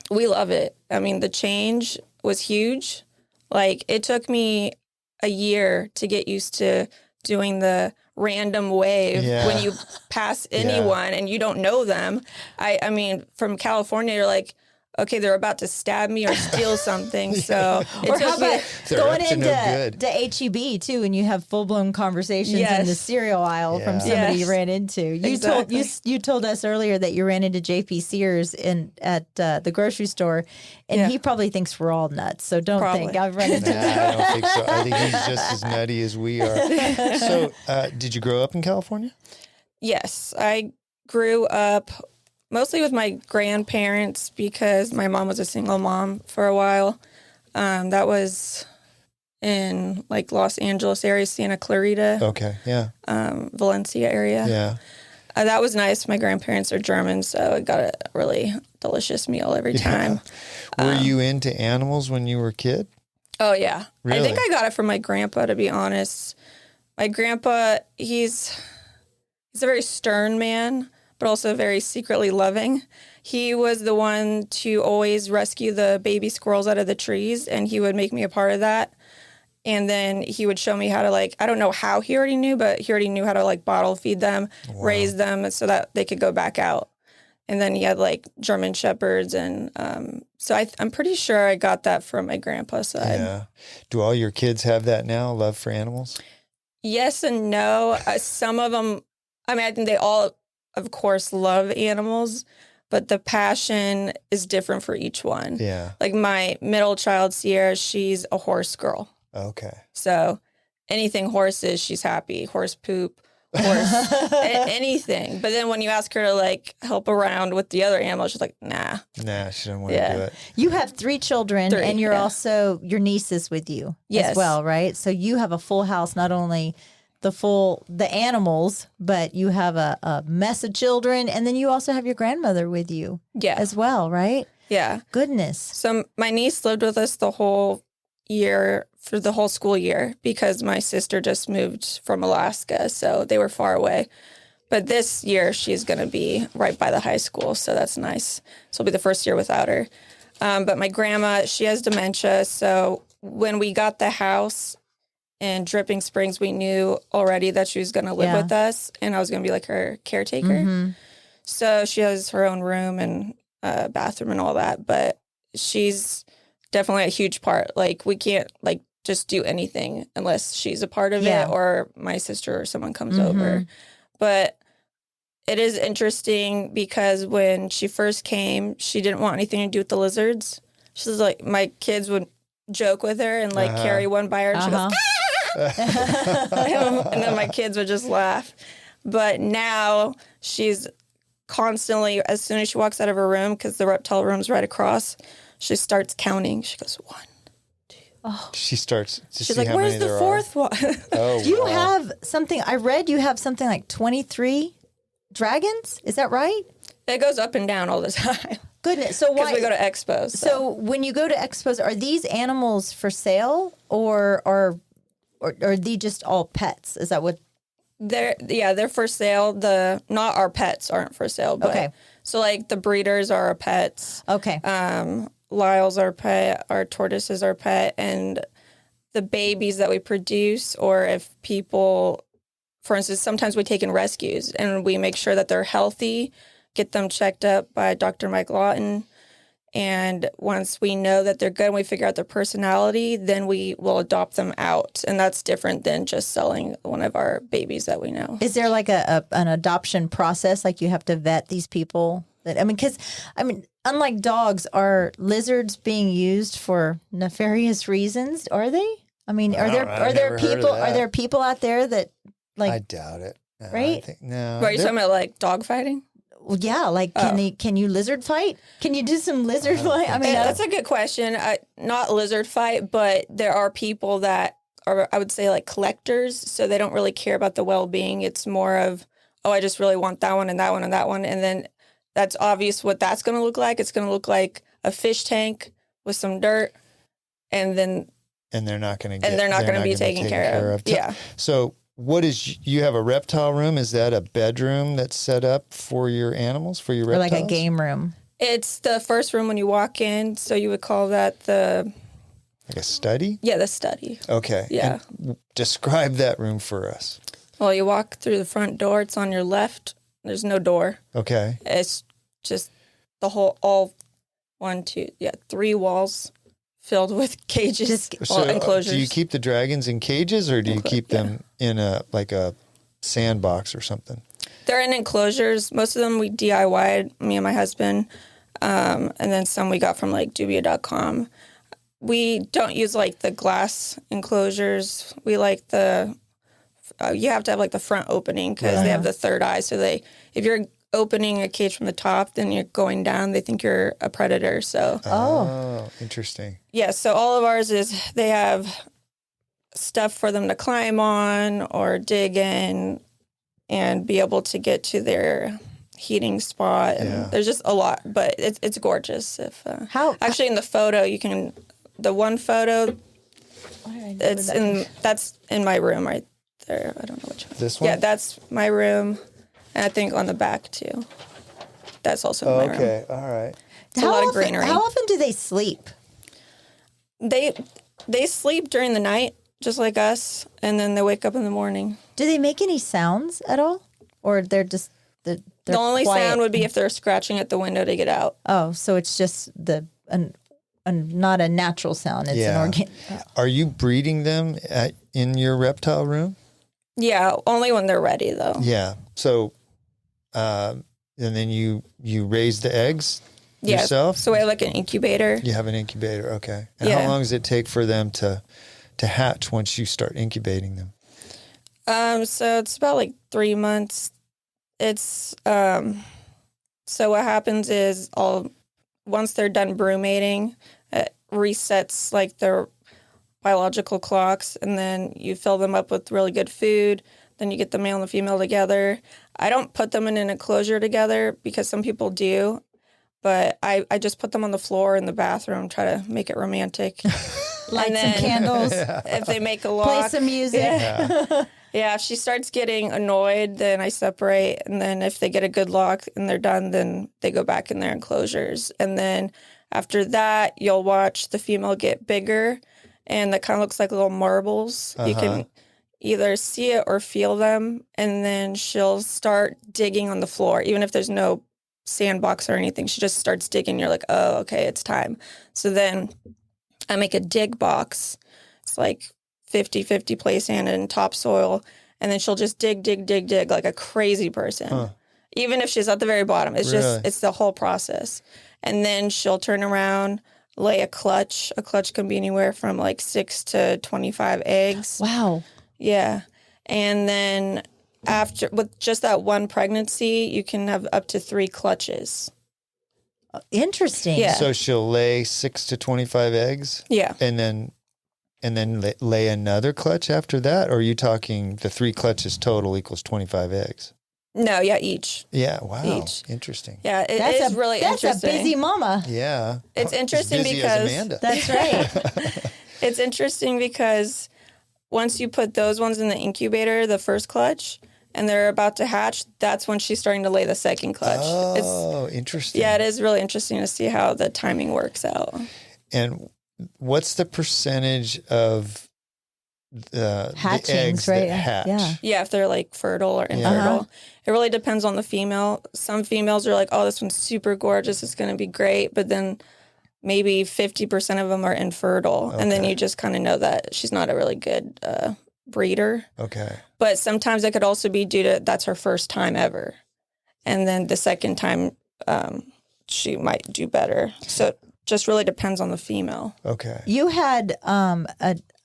we love it. I mean, the change was huge. Like, it took me a year to get used to doing the random wave when you pass anyone and you don't know them. I mean, from California, you're like, okay, they're about to stab me or steal something. So or how about going into H-E-B too, and you have full blown conversations in the cereal aisle from somebody you ran into. You told us earlier that you ran into JP Sears at the grocery store, and he probably thinks we're all nuts. So don't think I've run into I don't think so. I think he's just as nutty as we are. So did you grow up in California? Yes, I grew up mostly with my grandparents, because my mom was a single mom for a while. That was in like Los Angeles area, Santa Clarita. Okay, yeah. Valencia area. Yeah. That was nice. My grandparents are German, so I got a really delicious meal every time. Were you into animals when you were a kid? Oh, yeah. Really? I think I got it from my grandpa, to be honest. My grandpa, he's a very stern man, but also very secretly loving. He was the one to always rescue the baby squirrels out of the trees, and he would make me a part of that. And then he would show me how to, like, I don't know how he already knew, but he already knew how to, like, bottle feed them, raise them so that they could go back out. And then he had, like, German Shepherds. And so I'm pretty sure I got that from my grandpa's side. Yeah. Do all your kids have that now, love for animals? Yes and no. Some of them, I mean, I think they all, of course, love animals, but the passion is different for each one. Yeah. Like my middle child, Sierra, she's a horse girl. Okay. So anything horses, she's happy. Horse poop, horse, anything. But then when you ask her to like help around with the other animals, she's like, nah. Nah, she doesn't want to do it. You have 3 children and you're also, your niece is with you as well, right? So you have a full house, not only the animals, but you have a mess of children, and then you also have your grandmother with you as well, right? Yeah. Goodness. So my niece lived with us the whole year, for the whole school year, because my sister just moved from Alaska, so they were far away. But this year she's going to be right by the high school, so that's nice. So it'll be the first year without her. But my grandma, she has dementia, so when we got the house in Dripping Springs, we knew already that she was going to live with us, and I was going to be like her caretaker. Mm-hmm. So she has her own room and bathroom and all that, but she's definitely a huge part. Like, we can't like just do anything unless she's a part of it or my sister or someone comes over. But it is interesting because when she first came, she didn't want anything to do with the lizards. She was like, my kids would joke with her and like carry one by her, and she goes, and then my kids would just laugh. But now she's constantly, as soon as she walks out of her room, because the reptile room's right across, she starts counting. She goes, 1, 2. Oh. She starts to She's see like, how where's many the fourth one? Oh, you have something, I read you have something like 23 dragons. Is that right? It goes up and down all the time. Goodness. So why? Because we go to expos. So when you go to expos, are these animals for sale or are they just all pets? Is that what? They're for sale. Not our pets aren't for sale. But, okay. So like the breeders are our pets. Okay. Lyle's our pet. Our tortoise is our pet, and the babies that we produce, or if people, for instance, sometimes we take in rescues and we make sure that they're healthy, get them checked up by Dr. Mike Lawton. And once we know that they're good and we figure out their personality, then we will adopt them out. And that's different than just selling one of our babies that we know. Is there like an adoption process? Like you have to vet these people? Because unlike dogs, are lizards being used for nefarious reasons? Are they? Are there people out there that like? I doubt it. No, right? No. Are you talking about like dog fighting? Well, yeah, like can you lizard fight? Can you do some lizard fight? That's a good question. Not lizard fight, but there are people that are, I would say, like collectors, so they don't really care about the well-being. It's more of, I just really want that one and that one and that one, and then that's obvious what that's going to look like. It's going to look like a fish tank with some dirt, and they're not going to be taken care of. Yeah. So. You have a reptile room? Is that a bedroom that's set up for your animals, for your reptiles? Or like a game room? It's the first room when you walk in, so you would call that like a study? Yeah, the study. Okay. Yeah. And describe that room for us. Well, you walk through the front door. It's on your left. There's no door. Okay. It's just the whole, 3 walls filled with cages, enclosures. Do you keep the dragons in cages, or do you keep them in a sandbox or something? They're in enclosures. Most of them we DIY'd, me and my husband, and then some we got from like Dubia.com. We don't use like the glass enclosures. We like you have to have like the front opening because they have the third eye. So if you're opening a cage from the top, then you're going down, they think you're a predator. So interesting. Yeah, so all of ours is they have stuff for them to climb on or dig in and be able to get to their heating spot. And there's just a lot, but it's gorgeous. Actually in the photo, the one photo, that's in my room right there. I don't know which one. This one? Yeah, that's my room. And I think on the back too. That's also my room. Okay, all right. It's a lot of greenery. How often do they sleep? They sleep during the night, just like us, and then they wake up in the morning. Do they make any sounds at all? Or they're just... They're the only quiet? sound would be if they're scratching at the window to get out. Oh, so it's just not a natural sound. It's an organic. Are you breeding them in your reptile room? Yeah, only when they're ready, though. Yeah. So, and then you raise the eggs yourself? So we have like an incubator. You have an incubator, okay. And how long does it take for them to hatch once you start incubating them? So it's about like 3 months. It's so what happens is once they're done brumating, it resets like their biological clocks, and then you fill them up with really good food. Then you get the male and the female together. I don't put them in an enclosure together because some people do, but I just put them on the floor in the bathroom, try to make it romantic. Light some candles. If they make a lock. Play some music. Yeah, if she starts getting annoyed, then I separate. And then if they get a good lock and they're done, then they go back in their enclosures. And then after that, you'll watch the female get bigger. And that kind of looks like little marbles. You can either see it or feel them. And then she'll start digging on the floor. Even if there's no sandbox or anything, she just starts digging. You're like, oh, okay, it's time. So then I make a dig box. It's like 50-50 play sand and topsoil, and then she'll just dig like a crazy person. Even if she's at the very bottom. It's just, it's the whole process. And then she'll turn around, lay a clutch. A clutch can be anywhere from like 6 to 25 eggs. Wow. Yeah. And then with just that one pregnancy, you can have up to 3 clutches. Interesting. Yeah. So she'll lay 6 to 25 eggs? Yeah. And then lay another clutch after that? Or are you talking the 3 clutches total equals 25 eggs? No, yeah, each. Yeah, wow. Each. Interesting. Yeah, that's really interesting. That's a busy mama. Yeah. It's interesting as busy because... as Amanda. That's right. It's interesting because once you put those ones in the incubator, the first clutch, and they're about to hatch, that's when she's starting to lay the second clutch. Oh, interesting. Yeah, it is really interesting to see how the timing works out. And what's the percentage of the eggs right? that hatch? Yeah, if they're like fertile or infertile. It really depends on the female. Some females are like, oh, this one's super gorgeous. It's going to be great. But then maybe 50% of them are infertile. Okay. And then you just kind of know that she's not a really good breeder. Okay. But sometimes it could also be due to that's her first time ever. And then the second time she might do better. So it just really depends on the female. Okay. You had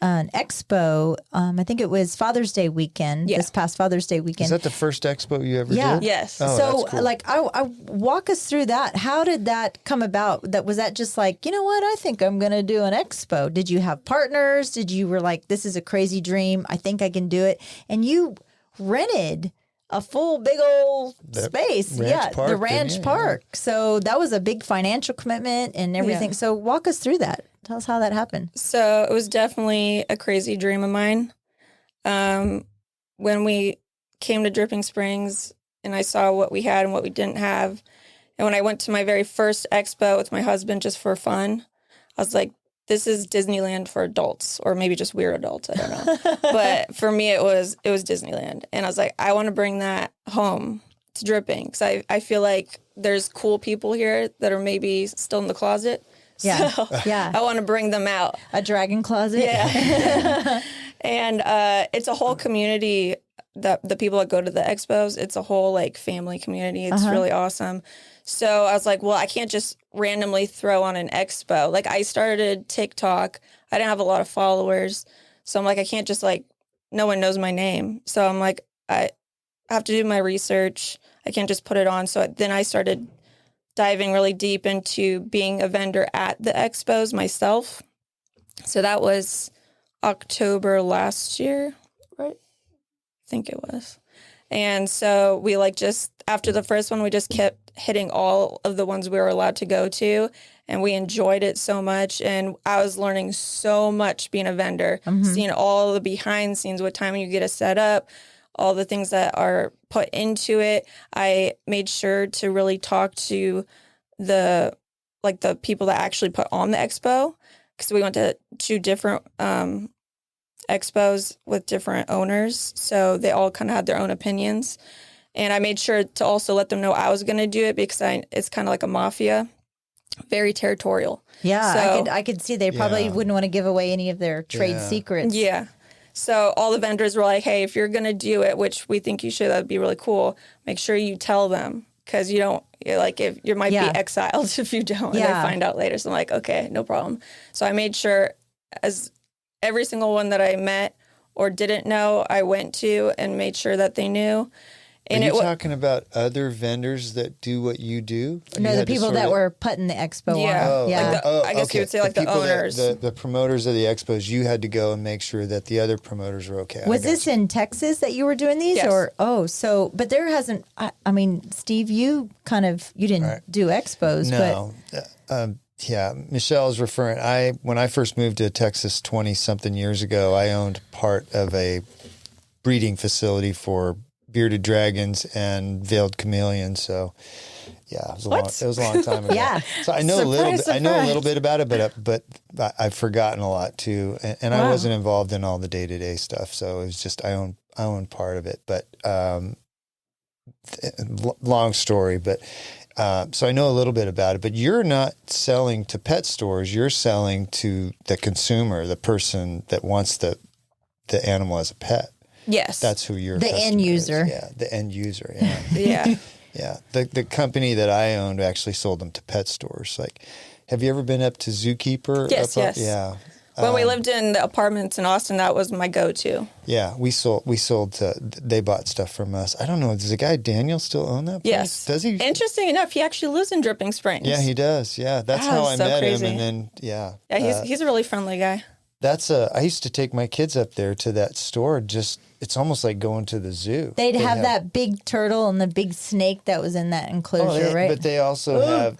an expo, I think it was Father's Day weekend, this past Father's Day weekend. Is that the first expo you ever did? Yes. Oh, so, that's cool. like, I walk us through that. How did that come about? Was that just like, you know what? I think I'm going to do an expo. Did you have partners? Were like, this is a crazy dream. I think I can do it. And you rented a full big old space. The ranch park. Yeah. So that was a big financial commitment and everything. Yeah. So walk us through that. Tell us how that happened. So it was definitely a crazy dream of mine. When we came to Dripping Springs and I saw what we had and what we didn't have, and when I went to my very first expo with my husband just for fun, I was like, this is Disneyland for adults, or maybe just weird adults. I don't know. But for me, it was Disneyland. And I was like, I want to bring that home to Dripping because I feel like there's cool people here that are maybe still in the closet. Yeah. So I want to bring them out. A dragon closet. Yeah. And it's a whole community, the people that go to the expos, it's a whole like family community. It's really awesome. So I was like, well, I can't just randomly throw on an expo. Like I started TikTok. I didn't have a lot of followers. So I'm like, I can't just like, no one knows my name. So I'm like, I have to do my research. I can't just put it on. So then I started diving really deep into being a vendor at the expos myself. So that was October last year, right? I think it was. And so we like just, after the first one, we just kept hitting all of the ones we were allowed to go to. And we enjoyed it so much. And I was learning so much being a vendor, seeing all the behind scenes, what time you get to set up, all the things that are put into it. I made sure to really talk to the people that actually put on the expo, because we went to 2 different expos with different owners. So they all kind of had their own opinions. And I made sure to also let them know I was going to do it, because it's kind of like a mafia, very territorial. Yeah, so, I could see they probably wouldn't want to give away any of their trade secrets. Yeah. So all the vendors were like, hey, if you're going to do it, which we think you should, that'd be really cool, make sure you tell them, because you don't, if you might be exiled if you don't, and they find out later. So I'm like, okay, no problem. So I made sure, as every single one that I met or didn't know, I went to and made sure that they knew. And Are you talking about other vendors that do what you do? No, the people that were putting the expo on. I guess you would say the owners. The promoters of the expos, you had to go and make sure that the other promoters were okay. Was this in Texas that you were doing these? Yes. But there hasn't, I mean, Steve, you didn't do expos. No. Yeah, Michelle is referring. When I first moved to Texas 20-something years ago, I owned part of a breeding facility for bearded dragons and veiled chameleons. So, yeah, it was a long time ago. Yeah. So I know I know a little bit about it, but I've forgotten a lot too, and I wasn't involved in all the day-to-day stuff. So it was just I own part of it, but long story, but. So I know a little bit about it, but you're not selling to pet stores. You're selling to the consumer, the person that wants the animal as a pet. Yes. That's who you're. The end user. Yeah, the end user. Yeah. Yeah. Yeah. The company that I owned actually sold them to pet stores. Like, have you ever been up to Zookeeper? Yes, yes. Yeah. When we lived in the apartments in Austin, that was my go-to. Yeah, we sold to, they bought stuff from us. I don't know, does the guy Daniel still own that place? Yes. Does he? Interesting enough, he actually lives in Dripping Springs. Yeah, he does. Yeah, that's how I met him. And then, Yeah, he's a really friendly guy. I used to take my kids up there to that store. It's almost like going to the zoo. They'd have that big turtle and the big snake that was in that enclosure, right? But they also have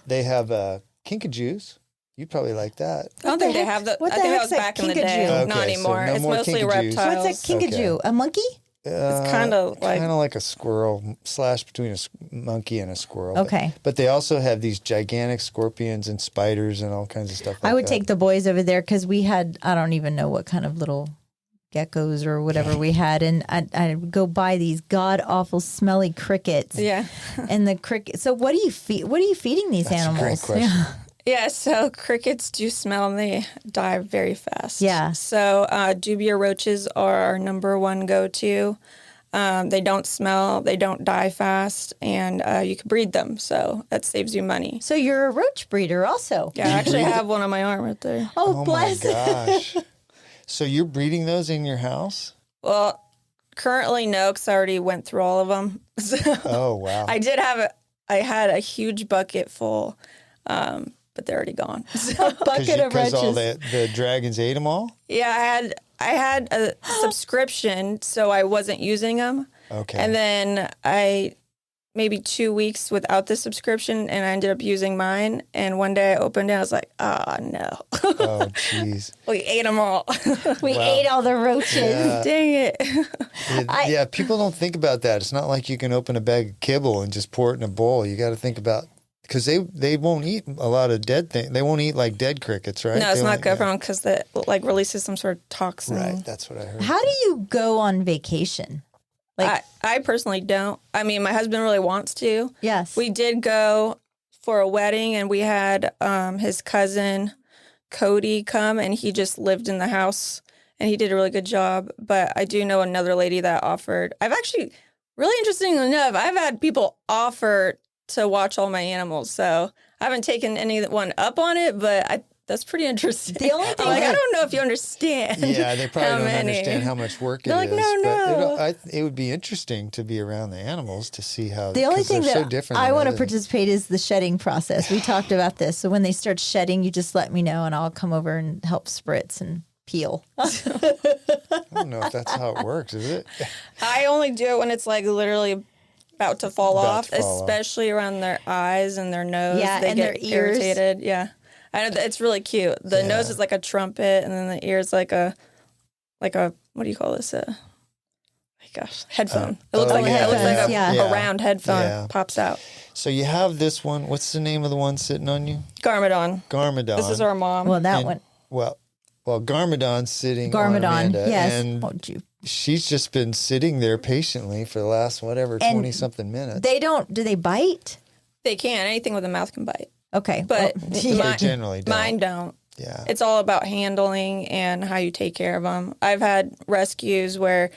kinkajous. You'd probably like that. I don't think they have the. I think that was back in the day. Okay, not anymore. So no it's more mostly kinkajous. reptiles. What's a kinkajou? Okay. A monkey? It's kind of like a squirrel / between a monkey and a squirrel. Okay. But they also have these gigantic scorpions and spiders and all kinds of stuff like that. I would take the boys over there because we had, I don't even know what kind of little geckos or whatever we had, and I'd go buy these god awful smelly crickets. Yeah. And the cricket. So what are you feeding these animals? That's a great question. Yeah, so crickets do smell and they die very fast. Yeah. So dubia roaches are our number one go-to. They don't smell, they don't die fast, and you can breed them, so that saves you money. So you're a roach breeder also. Yeah, I actually have one on my arm right there. Oh bless. My gosh. So you're breeding those in your house? Well, currently no, because I already went through all of them. So oh, wow. I had a huge bucket full, but they're already gone. So, a bucket of roaches. Because all the dragons ate them all? Yeah, I had a subscription, so I wasn't using them. Okay. And then maybe 2 weeks without the subscription, and I ended up using mine. And one day I opened it, I was like, oh, no. Oh, jeez. We ate them all. We ate all the roaches. Yeah. Dang it. Yeah, people don't think about that. It's not like you can open a bag of kibble and just pour it in a bowl. You got to think about, because they won't eat a lot of dead things. They won't eat like dead crickets, right? No, it's not good for them because that releases some sort of toxin. Right, that's what I heard. How do you go on vacation? I personally don't. I mean, my husband really wants to. Yes. We did go for a wedding, and we had his cousin Cody come, and he just lived in the house, and he did a really good job. But I do know another lady that offered. I've actually, really interestingly enough, I've had people offer to watch all my animals. So I haven't taken anyone up on it, but that's pretty interesting. The only thing I don't know if you understand. Yeah, they probably don't understand how much work it is. No. But it would be interesting to be around the animals to see how. The only thing so that I want to participate is the shedding process. We talked about this. So when they start shedding, you just let me know, and I'll come over and help spritz and peel. I don't know if that's how it works, is it? I only do it when it's like literally about to fall off, especially around their eyes and their nose. Yeah, they and get their ears. irritated. Yeah. I know it's really cute. The nose is like a trumpet, and then the ears like a what do you call this? gosh, headphone. It looks like a round headphone pops out. So you have this one. What's the name of the one sitting on you? Garmadon. Garmadon. This is our mom. Well, that one. Well, Garmadon's sitting on Amanda. Yes. And she's just been sitting there patiently for the last, 20-something minutes. Do they bite? They can. Anything with a mouth can bite. Okay. But they generally don't. Mine don't. Yeah. It's all about handling and how you take care of them. I've had rescues where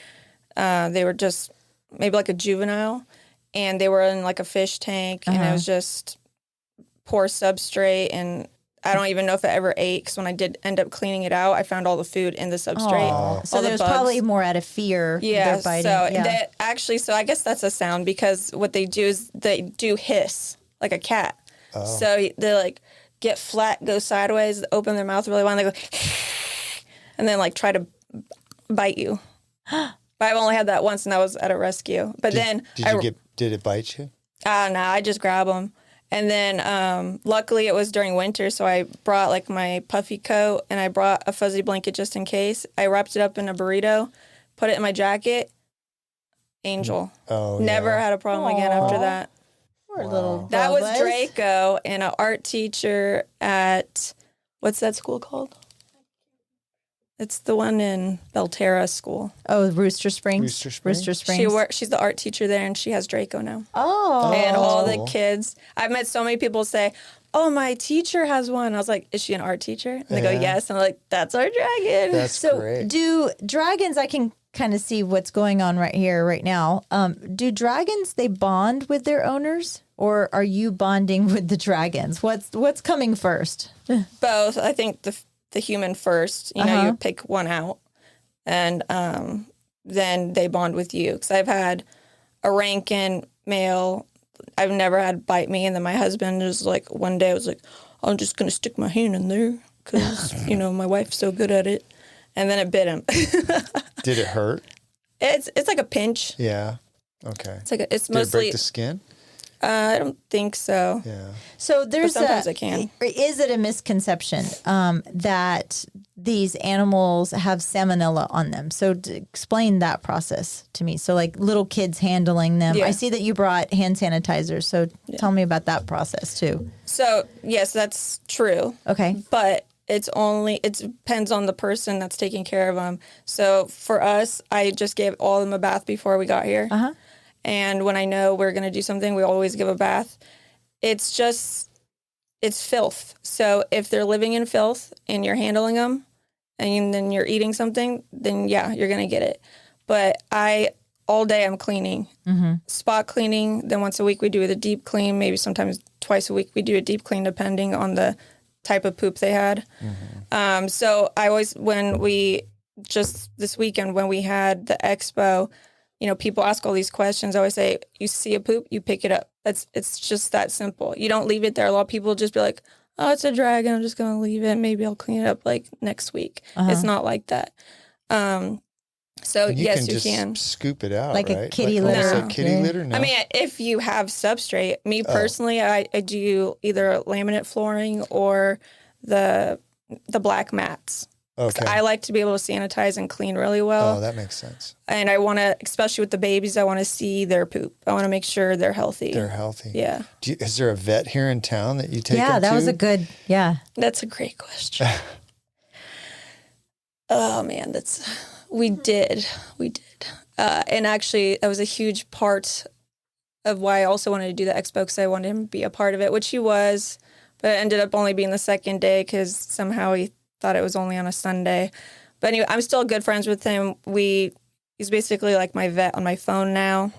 they were just maybe like a juvenile and they were in like a fish tank and it was just poor substrate, and I don't even know if it ever ate, because when I did end up cleaning it out, I found all the food in the substrate. Aww. So there's probably more out of fear. Yeah, they're biting. So I guess that's a sound, because what they do is they do hiss like a cat. Oh. So they like get flat, go sideways, open their mouth really wide, and they go and then like try to bite you. But I've only had that once, and that was at a rescue. But did it bite you? No, I just grab them. And then luckily it was during winter, so I brought like my puffy coat and I brought a fuzzy blanket just in case. I wrapped it up in a burrito, put it in my jacket. Angel. Oh, never had a problem again after that. Poor little That was Draco and an art teacher at, what's that school called? It's the one in Belterra School. Oh, Rooster Springs. She's the art teacher there, and she has Draco now. Oh. And all the kids. I've met so many people say, "Oh, my teacher has one." I was like, "Is she an art teacher?" And they go, "Yes." And I'm like, "That's our dragon." That's great. Do dragons? I can kind of see what's going on right here, right now. Do dragons, they bond with their owners, or are you bonding with the dragons? What's coming first? Both. I think the human first, you pick one out, and then they bond with you. Because I've had a Rankin male, I've never had bite me, and then my husband was like, one day I was like, I'm just going to stick my hand in there because, my wife's so good at it. And then it bit him. Did it hurt? It's like a pinch. Yeah. Okay. It's Did mostly. Did it break the skin? I don't think so. Yeah. So sometimes it can. Is it a misconception that these animals have salmonella on them? So explain that process to me. So like little kids handling them. Yeah. I see that you brought hand sanitizer. So tell me about that process too. So yes, that's true. Okay. But it depends on the person that's taking care of them. So for us, I just gave all of them a bath before we got here. Uh-huh. And when I know we're going to do something, we always give a bath. It's filth. So if they're living in filth and you're handling them and then you're eating something, then yeah, you're going to get it. But all day I'm cleaning, spot cleaning. Then once a week we do the deep clean. Maybe sometimes twice a week we do a deep clean depending on the type of poop they had. Mm-hmm. So I always, this weekend when we had the expo, people ask all these questions. I always say, you see a poop, you pick it up. It's just that simple. You don't leave it there. A lot of people just be like, oh, it's a dragon, I'm just going to leave it. Maybe I'll clean it up like next week. Uh-huh. It's not like that. So yes, you can scoop it out, like right? a kitty litter. Like kitty litter? No. I mean, if you have substrate, me personally, I do either laminate flooring or the black mats. Okay. I like to be able to sanitize and clean really well. Oh, that makes sense. And I want to, especially with the babies, I want to see their poop. I want to make sure they're healthy. They're healthy. Yeah. Is there a vet here in town that you take them to? Yeah, that was a good, That's a great question. Oh, man, we did. And actually, that was a huge part of why I also wanted to do the expo, because I wanted him to be a part of it, which he was, but it ended up only being the second day because somehow he thought it was only on a Sunday. But anyway, I'm still good friends with him. He's basically like my vet on my phone now.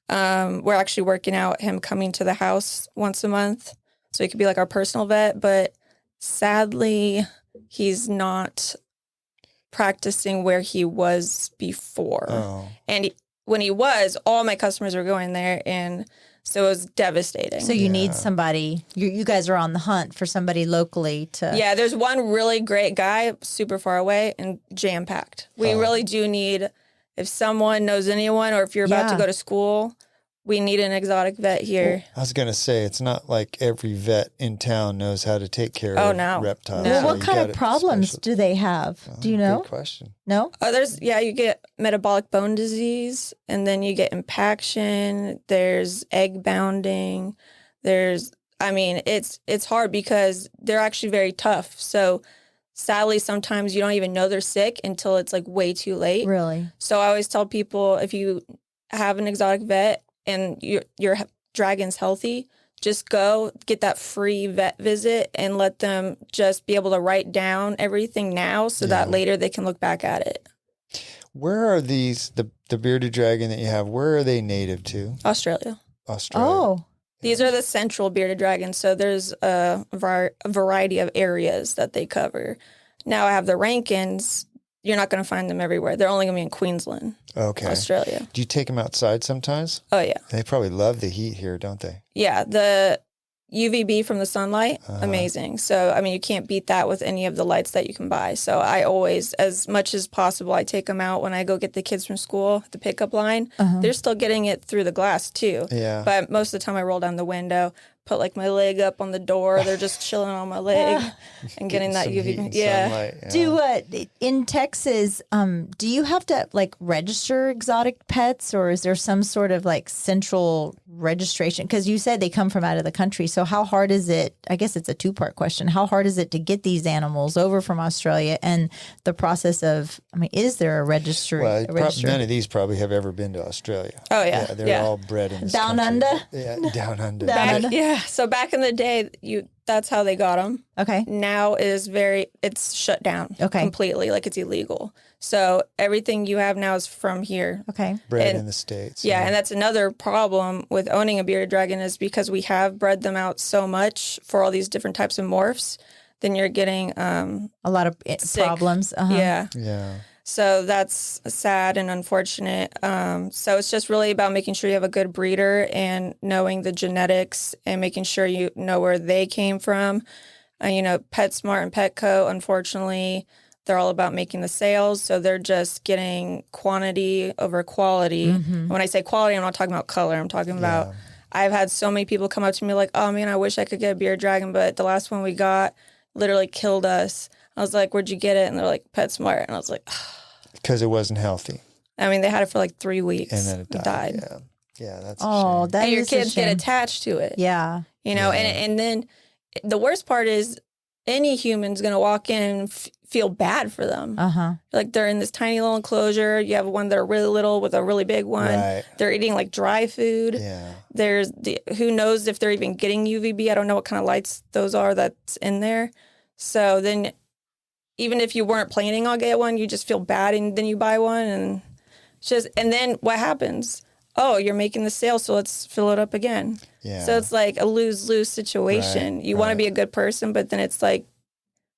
We're actually working out him coming to the house once a month, so he could be like our personal vet. But sadly, he's not practicing where he was before. Oh. And when he was, all my customers were going there, and so it was devastating. So you need somebody, you guys are on the hunt for somebody locally to... Yeah, there's one really great guy super far away and jam-packed. We really do need, if someone knows anyone, or if you're about to go to school, we need an exotic vet here. I was going to say, it's not like every vet in town knows how to take care of reptiles. No. Well, So what you kind got of it problems special. do they have? Do you know? Good question. No? You get metabolic bone disease, and then you get impaction. There's egg bounding. It's hard because they're actually very tough. So sadly, sometimes you don't even know they're sick until it's like way too late. Really? So I always tell people, if you have an exotic vet and your dragon's healthy, just go get that free vet visit and let them just be able to write down everything now so that later they can look back at it. Where are these, the bearded dragon that you have, where are they native to? Australia. Oh. These are the central bearded dragons. So there's a variety of areas that they cover. Now I have the Rankins. You're not going to find them everywhere. They're only going to be in Queensland, Australia. Do you take them outside sometimes? Oh, yeah. They probably love the heat here, don't they? Yeah, the UVB from the sunlight, amazing. So, you can't beat that with any of the lights that you can buy. So I always, as much as possible, I take them out when I go get the kids from school, the pickup line. They're still getting it through the glass, too. Yeah. But most of the time I roll down the window, put like my leg up on the door. They're just chilling on my leg and getting that UV. Sunlight, In Texas, do you have to like register exotic pets, or is there some sort of like central registration? Because you said they come from out of the country. So how hard is it? I guess it's a two-part question. How hard is it to get these animals over from Australia, and the process of, is there a registry? Well, none of these probably have ever been to Australia. Oh, yeah. They're all bred in this Down country. under? Yeah, down under. Yeah. So back in the day, that's how they got them. Okay. Now it's shut down completely, like it's illegal. So everything you have now is from here. Okay. Bred in the States. Yeah, and that's another problem with owning a bearded dragon, is because we have bred them out so much for all these different types of morphs, then you're getting a lot of problems. Yeah. Yeah. So that's sad and unfortunate. So it's just really about making sure you have a good breeder and knowing the genetics and making sure you know where they came from. PetSmart and Petco, unfortunately, they're all about making the sales. So they're just getting quantity over quality. When I say quality, I'm not talking about color. I'm talking about, I've had so many people come up to me like, oh man, I wish I could get a bearded dragon, but the last one we got literally killed us. I was like, where'd you get it? And they're like, PetSmart. And I was like, because it wasn't healthy. they had it for like 3 weeks. And then it died. Yeah, that's a shame. That and your is kids a shame. get attached to it. Yeah. And then the worst part is any human's going to walk in and feel bad for them. Like they're in this tiny little enclosure. You have one that are really little with a really big one. Right. They're eating like dry food. Yeah. There's who knows if they're even getting UVB. I don't know what kind of lights those are that's in there. So then even if you weren't planning on getting one, you just feel bad, and then you buy one, and then what happens? Oh, you're making the sale, so let's fill it up again. Yeah. So it's like a lose-lose situation. You want to be a good person, but then it's like,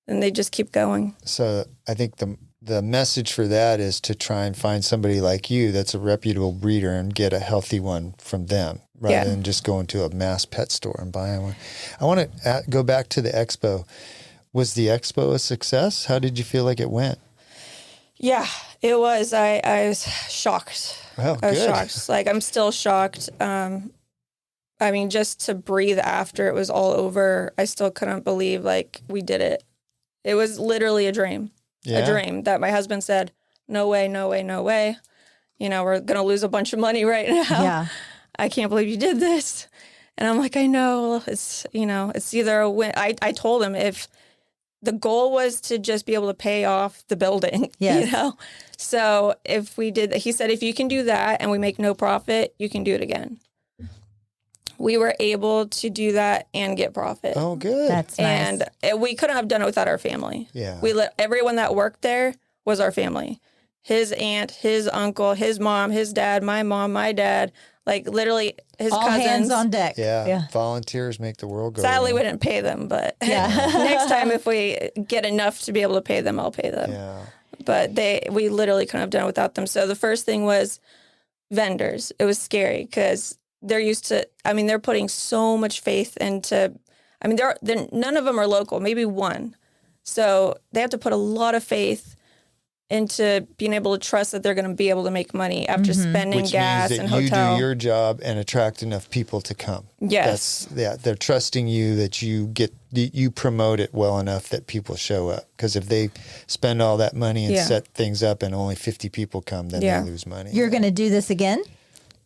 then they just keep going. So I think the message for that is to try and find somebody like you that's a reputable breeder and get a healthy one from them, rather than just going to a mass pet store and buying one. I want to go back to the expo. Was the expo a success? How did you feel like it went? Yeah, it was. I was shocked. Well, I was good. shocked. Like, I'm still shocked. Just to breathe after it was all over, I still couldn't believe, like, we did it. It was literally a dream. Yeah. A dream that my husband said, no way, no way, no way. We're going to lose a bunch of money right now. Yeah. I can't believe you did this. And I'm like, I know. It's, it's either a win. I told him if the goal was to just be able to pay off the building, So if we did, he said, if you can do that and we make no profit, you can do it again. We were able to do that and get profit. Oh, good. That's nice. And we couldn't have done it without our family. Yeah. Everyone that worked there was our family. His aunt, his uncle, his mom, his dad, my mom, my dad, like literally his All cousins. hands on deck. Yeah. Volunteers make the world go Sadly, round. we didn't pay them, but next time if we get enough to be able to pay them, I'll pay them. Yeah. But we literally couldn't have done it without them. So the first thing was vendors. It was scary because they're used to, they're putting so much faith into, none of them are local, maybe one. So they have to put a lot of faith into being able to trust that they're going to be able to make money after spending Which gas means and that hotel. you do your job and attract enough people to come. Yes. They're trusting you that you promote it well enough that people show up. Because if they spend all that money and set things up and only 50 people come, then they lose money. You're going to do this again?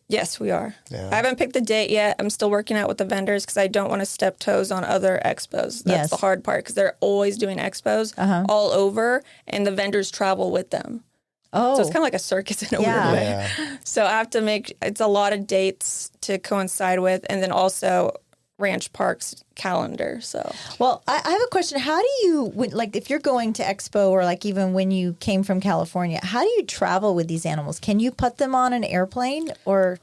Yes, we are. Yeah. I haven't picked the date yet. I'm still working out with the vendors because I don't want to step toes on other expos. That's the hard part because they're always doing expos all over, and the vendors travel with them. Oh. So it's kind of like a circus in a weird way. Yeah. So I have to it's a lot of dates to coincide with, and then also Ranch Park's calendar. So, well, I have a question. How do you, like, if you're going to Expo or like even when you came from California, how do you travel with these animals? Can you put them on an airplane or?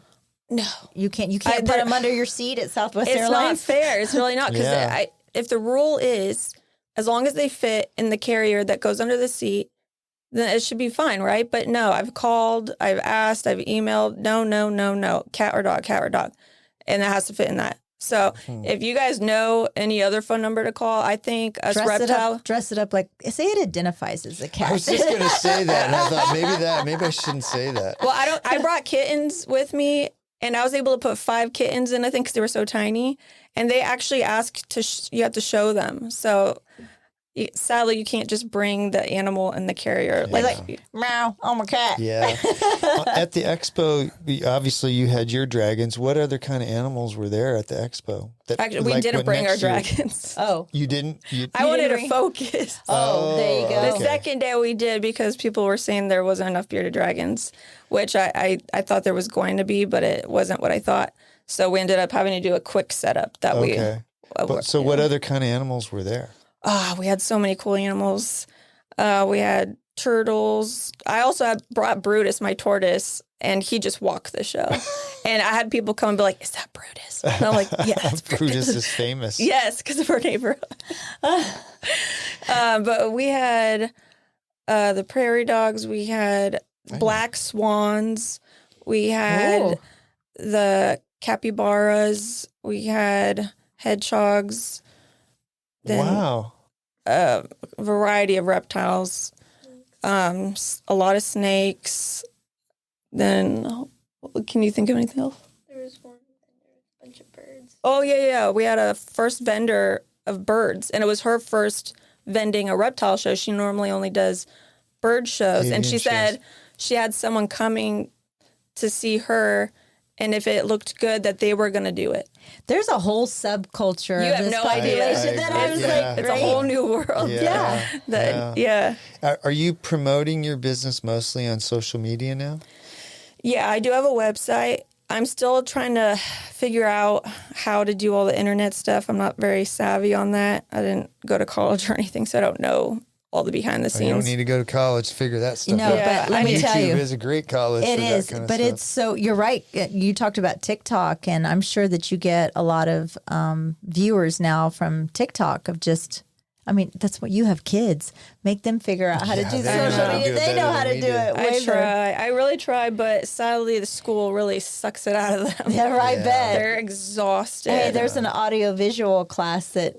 No, you can't. You can't put them under your seat at Southwest Airlines. It's not fair. It's really not because if the rule is as long as they fit in the carrier that goes under the seat, then it should be fine, right? But no, I've called, I've asked, I've emailed. No, cat or dog, and it has to fit in that. So if you guys know any other phone number to call, I think us reptile. Dress it up like, say it identifies as a cat. I was just going to say that, and I thought maybe I shouldn't say that. Well, I brought kittens with me, and I was able to put 5 kittens in, I think, because they were so tiny. And they actually ask you have to show them. So sadly, you can't just bring the animal in the carrier. Like, meow, I'm a cat. Yeah. At the expo, obviously you had your dragons. What other kind of animals were there at the expo? Actually, we didn't bring our dragons. Oh. You didn't? I wanted to focus. Oh, there you go. The second day we did because people were saying there wasn't enough bearded dragons, which I thought there was going to be, but it wasn't what I thought. So we ended up having to do a quick setup that So what other kind of animals were there? We had so many cool animals. We had turtles. I also brought Brutus, my tortoise, and he just walked the show. And I had people come and be like, "Is that Brutus?" And I'm like, "Yeah, that's Brutus is famous." Yes, because of our neighborhood. But we had the prairie dogs. We had black swans. We had the capybaras. We had hedgehogs. Then a variety of reptiles, a lot of snakes. Then, can you think of anything else? There was a bunch of birds. Oh, yeah. We had a first vendor of birds, and it was her first vending a reptile show. She normally only does bird shows. And she said she had someone coming to see her, and if it looked good, that they were going to do it. There's a whole subculture you of have this no population idea. that I was like, it's a whole new world. Yeah. Are you promoting your business mostly on social media now? Yeah, I do have a website. I'm still trying to figure out how to do all the internet stuff. I'm not very savvy on that. I didn't go to college or anything, so I don't know all the behind the scenes. You don't need to go to college to figure that stuff out. But let me tell you. YouTube is a great college It for is, that kind of but stuff. it's so, you're right. You talked about TikTok, and I'm sure that you get a lot of viewers now from TikTok of just, I mean, that's what you have kids. Make them figure out how to do social media. They know how to do it. I try. I really try, but sadly the school really sucks it out of them. Yeah, I bet. They're exhausted. Hey, there's an audio-visual class that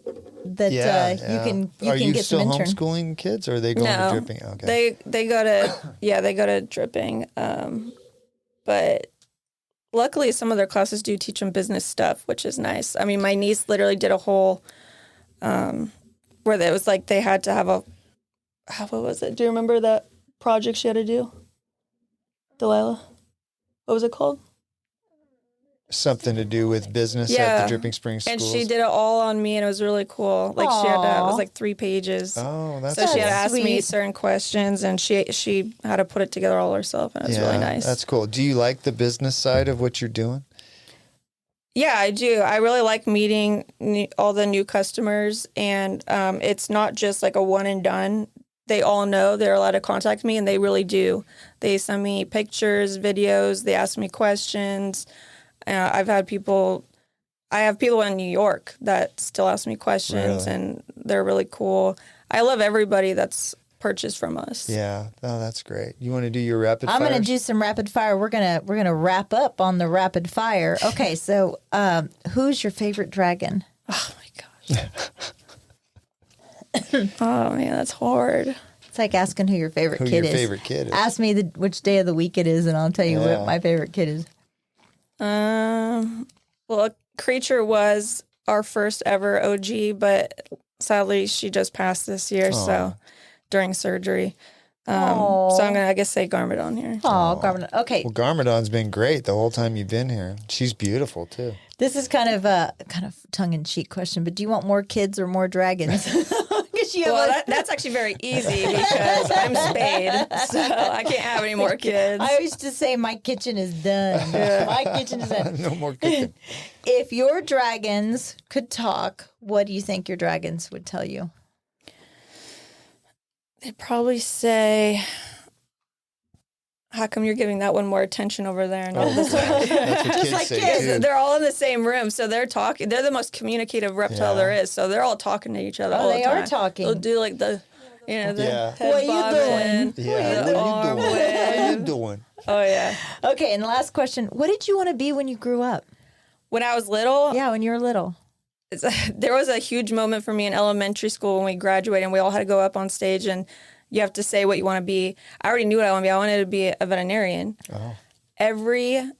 you can Are you get still some intern. homeschooling kids, or are they going to Drippin? Okay. They go to Drippin. But luckily some of their classes do teach them business stuff, which is nice. I mean, my niece literally did a whole where it was like they had to have what was it? Do you remember that project she had to do? Delilah? What was it called? Something to do with business at the Dripping Springs schools. And she did it all on me, and it was really cool. Like she had it was like 3 pages. Oh, that's so she had to ask sweet. me certain questions, and she had to put it together all herself, and it was really nice. That's cool. Do you like the business side of what you're doing? Yeah, I do. I really like meeting all the new customers, and it's not just like a one and done. They all know they're allowed to contact me, and they really do. They send me pictures, videos. They ask me questions. I have people in New York that still ask me questions, and they're really cool. I love everybody that's purchased from us. Yeah, that's great. You want to do your rapid fire? I'm going to do some rapid fire. We're gonna wrap up on the rapid fire. Okay, so who's your favorite dragon? Oh my gosh. Oh man, that's hard. It's like asking who your favorite kid is. Favorite kid is. Ask me which day of the week it is, and I'll tell you what my favorite kid is. Well, a creature was our first ever OG, but sadly she just passed this year, so during surgery. So I'm gonna, I guess, say Garmadon here. Oh, Garmadon. Okay. Well, Garmadon's been great the whole time you've been here. She's beautiful too. This is kind of a tongue-in-cheek question, but do you want more kids or more dragons? Well, that's actually very easy because I'm spayed, so I can't have any more kids. I used to say my kitchen is done. My kitchen is done. No more cooking. If your dragons could talk, what do you think your dragons would tell you? They'd probably say, how come you're giving that one more attention over there and all this one? That's what kids say too. They're all in the same room, so they're talking. They're the most communicative reptile there is, so they're all talking to each other all the time. They are talking. They'll do like the, the head what you bobbing. doing? Yeah, the what arm are you doing? wave. What are you doing? Oh, yeah. Okay, and the last question. What did you want to be when you grew up? When I was little, Yeah, when you were little. there was a huge moment for me in elementary school when we graduated and we all had to go up on stage and you have to say what you want to be. I already knew what I wanted to be. I wanted to be a veterinarian. Oh. Every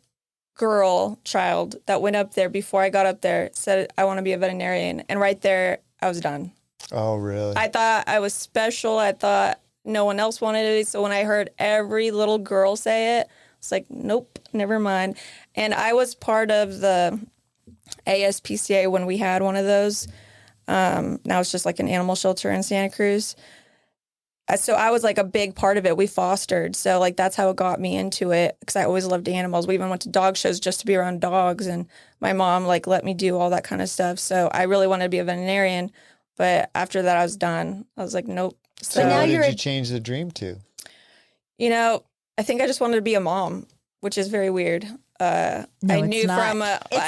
child that went up there before I got up there said, I want to be a veterinarian. And right there, I was done. Oh, really? I thought I was special. I thought no one else wanted it. So when I heard every little girl say it, it's like, nope, never mind. And I was part of the ASPCA when we had one of those. Now it's just like an animal shelter in Santa Cruz. So I was like a big part of it. We fostered. So like that's how it got me into it because I always loved animals. We even went to dog shows just to be around dogs. And my mom like let me do all that kind of stuff. So I really wanted to be a veterinarian. But after that, I was done. I was like, nope. So now what did you change the dream to? You know, I think I just wanted to be a mom, which is very weird. I knew from but when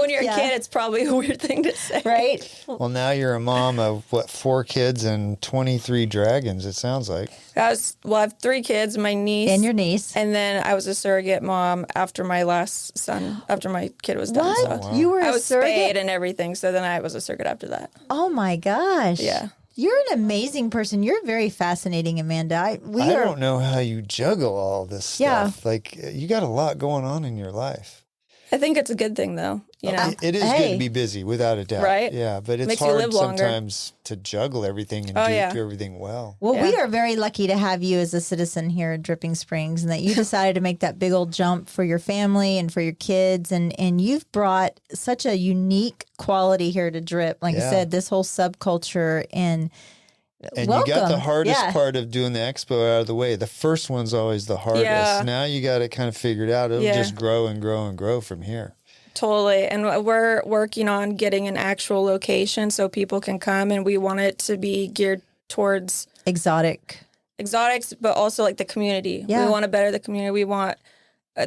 you're a kid, it's probably a weird thing to say, right? Well, now you're a mom of 4 kids and 23 dragons. It sounds like. I have 3 kids, my niece and your niece, and then I was a surrogate mom after my last son. After my kid was done, what? So you were I was surrogate? spayed and everything. So then I was a surrogate after that. Oh my gosh! Yeah. You're an amazing person. You're very fascinating, Amanda. I don't know how you juggle all this stuff. Like, you got a lot going on in your life. I think it's a good thing, though. You know, it is good to be busy, without a doubt. Right? Yeah, but it's Makes you hard live longer. sometimes to juggle everything and do everything well. Well, we are very lucky to have you as a citizen here at Dripping Springs, and that you decided to make that big old jump for your family and for your kids, and you've brought such a unique quality here to Drip. Like I said, this whole subculture and welcome. You got the hardest part of doing the expo out of the way. The first one's always the hardest. Yeah. Now you got it kind of figured out. It'll just grow and grow and grow from here. Totally. And we're working on getting an actual location so people can come, and we want it to be geared towards exotics, but also like the community. Yeah. We want to better the community. We want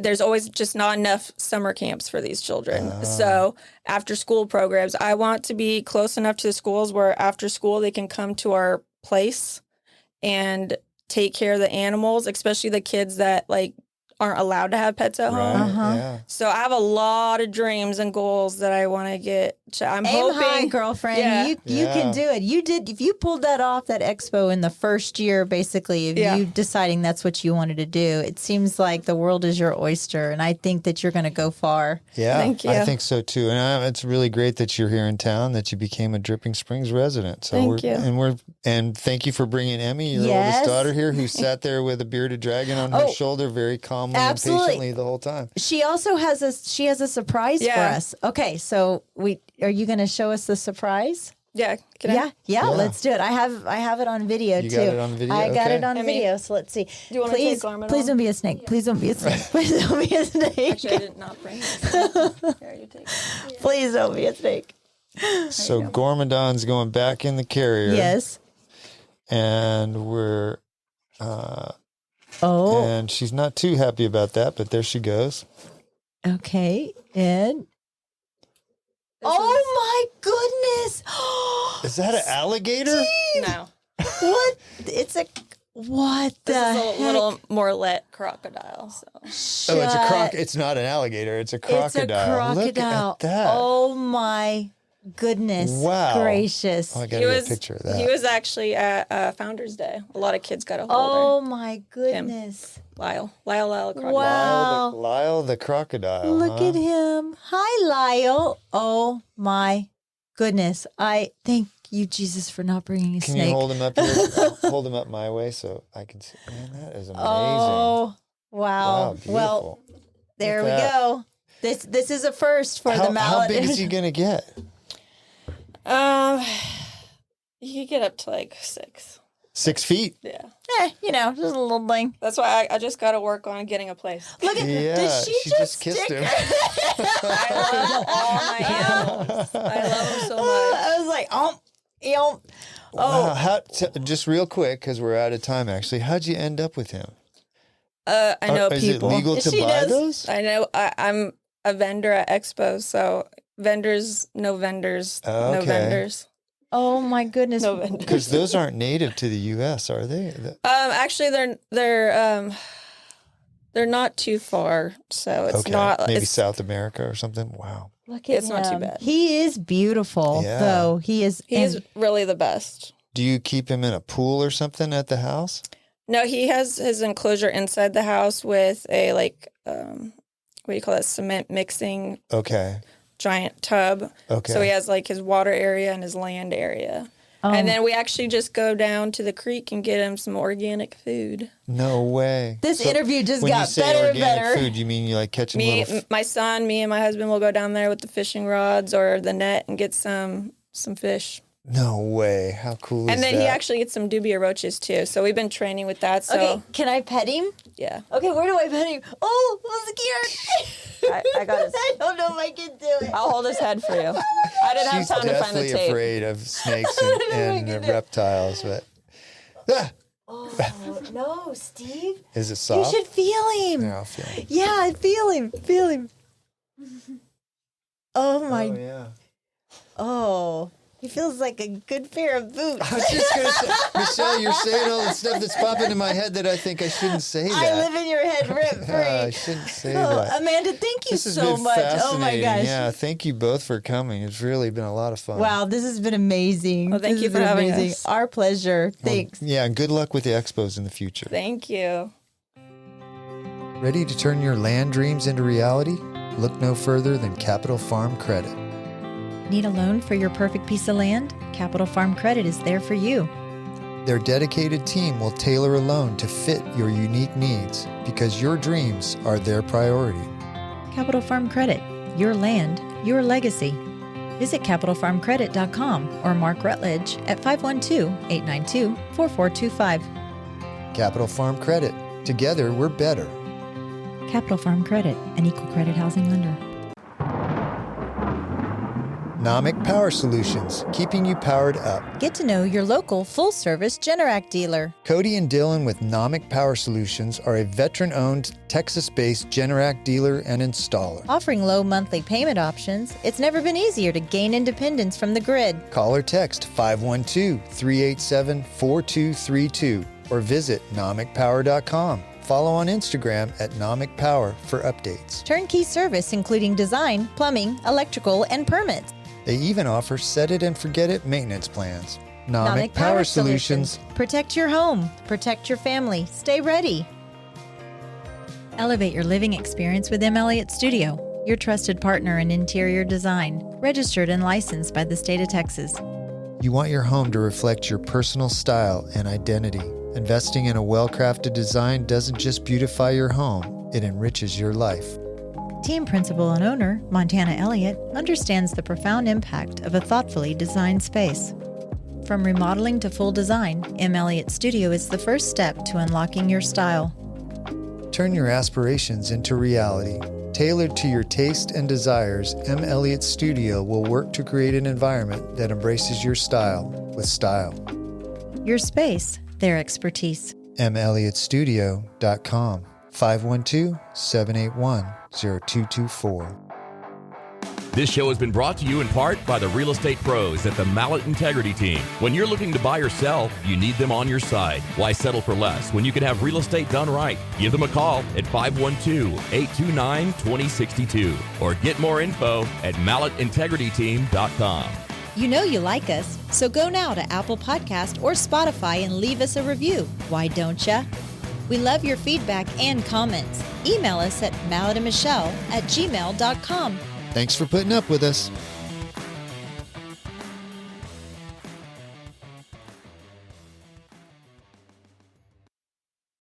there's always just not enough summer camps for these children. So after school programs, I want to be close enough to the schools where after school they can come to our place and take care of the animals, especially the kids that like aren't allowed to have pets at home. Yeah. So I have a lot of dreams and goals that I want to get. I'm Aim hoping, high, girlfriend. Yeah. You can do it. You did. If you pulled that off, that expo in the first year, basically, of you deciding that's what you wanted to do, it seems like the world is your oyster, and I think that you're going to go far. Yeah, thank you. I think so too. And it's really great that you're here in town, that you became a Dripping Springs resident. So thank you. And thank you for bringing Emmy, your oldest daughter, here, who sat there with a bearded dragon on her shoulder, very calmly and patiently the whole time. She also has a surprise for us. Okay, so are you going to show us the surprise? Yeah. Yeah. Let's do it. I have it on video too. You got it on video? I got it on video. So let's see. Do you want to take Garmin Please don't be a snake. Please don't be a snake. Please don't be a snake. Actually, I did not bring it. Here, you take it. Please don't be a snake. So Gormadon's going back in the carrier. Yes. And we're and she's not too happy about that, but there she goes. Okay. And my goodness. Is that an alligator? No. What? It's a what the This is a heck? little more crocodile. So. Oh, it's a croc. It's not an alligator. It's a crocodile. It's a crocodile. Look at that. Oh my goodness Wow. gracious. Oh, I got to get a picture of that. He was actually at Founders Day. A lot of kids got a hold Oh of my goodness. Lyle crocodile. Wow. Lyle the crocodile. Look at him. Hi, Lyle. Oh my goodness. I thank you, Jesus, for not bringing a Can snake. you hold him up here? Hold him up my way so I can see. Man, that is amazing. Oh, wow. Beautiful. Well, there we Look at that. go. This is a first for the How mallet. big is he going to get? You could get up to like 6. 6 feet? Yeah. Just a little thing. That's why I just got to work on getting a place. Look at Yeah, does she just kissed stick? him. I love all my animals. I love them so much. I was like, Wow. Just real quick, because we're out of time, actually. How'd you end up with him? I know Is people. it legal to She buy does. those? I know. I'm a vendor at expos, so vendors, no vendors, no Okay. vendors. Oh my goodness. No vendors. Because those aren't native to the U.S., are they? Actually, they're not too far, so it's not. Maybe it's, South America or something. Wow. Look at It's not too him. bad. He is beautiful, Yeah. though. He is. He's and- really the best. Do you keep him in a pool or something at the house? No, he has his enclosure inside the house with a what do you call that? Cement mixing Okay. giant tub. Okay. So he has like his water area and his land area. And then we actually just go down to the creek and get him some organic food. No way. This interview just when got you say better and organic better. food, you mean you like catching Me, little... my son, me and my husband will go down there with the fishing rods or the net and get some fish. No way. How cool is that? And then he actually gets some dubia roaches too. So we've been training with that. So Okay, can I pet him? yeah, Okay, where do I pet him? Oh, what's scared? I got his. I don't know if I can do it. I'll hold his head for you. I didn't She's have time to find the deathly tape. afraid of snakes and goodness. reptiles, but... Ah! Oh, no, Steve. Is it You soft? should feel him. Yeah, I'll feel it. Yeah, feel him. Feel him. Oh, my. Oh, yeah. Oh, he feels like a good pair of boots. I was just going to say, Michelle, you're saying all the stuff that's popping in my head that I think I shouldn't say that. I live in your head rent free. I shouldn't say Oh, that. Amanda, thank you This has so been much. fascinating. Oh my gosh. Yeah, thank you both for coming. It's really been a lot of fun. Wow, this has been amazing. Well, thank This you has for been having amazing. us. Our pleasure. Thanks. Yeah, and good luck with the expos in the future. Thank you. Ready to turn your land dreams into reality? Look no further than Capital Farm Credit. Need a loan for your perfect piece of land? Capital Farm Credit is there for you. Their dedicated team will tailor a loan to fit your unique needs because your dreams are their priority. Capital Farm Credit. Your land, your legacy. Visit capitalfarmcredit.com or Mark Rutledge at 512-892-4425. Capital Farm Credit. Together, we're better. Capital Farm Credit, an equal credit housing lender. Nomic Power Solutions, keeping you powered up. Get to know your local full-service Generac dealer. Cody and Dylan with Nomic Power Solutions are a veteran-owned, Texas-based Generac dealer and installer. Offering low monthly payment options, it's never been easier to gain independence from the grid. Call or text 512-387-4232 or visit nomicpower.com. Follow on Instagram at Nomic Power for updates. Turnkey service including design, plumbing, electrical, and permits. They even offer set-it-and-forget-it maintenance plans. Nomic Power Solutions. Protect your home. Protect your family. Stay ready. Elevate your living experience with M. Elliott Studio, your trusted partner in interior design, registered and licensed by the state of Texas. You want your home to reflect your personal style and identity. Investing in a well-crafted design doesn't just beautify your home, it enriches your life. Team principal and owner, Montana Elliott, understands the profound impact of a thoughtfully designed space. From remodeling to full design, M. Elliott Studio is the first step to unlocking your style. Turn your aspirations into reality. Tailored to your taste and desires, M. Elliott Studio will work to create an environment that embraces your style with style. Your space, their expertise. melliotstudio.com 512-781-0224. This show has been brought to you in part by the real estate pros at the Mallet Integrity Team. When you're looking to buy or sell, you need them on your side. Why settle for less when you can have real estate done right? Give them a call at 512-829-2062 or get more info at malletintegrityteam.com. You know you like us, so go now to Apple Podcast or Spotify and leave us a review. Why don't ya? We love your feedback and comments. Email us at malletandmichelle@gmail.com. Thanks for putting up with us.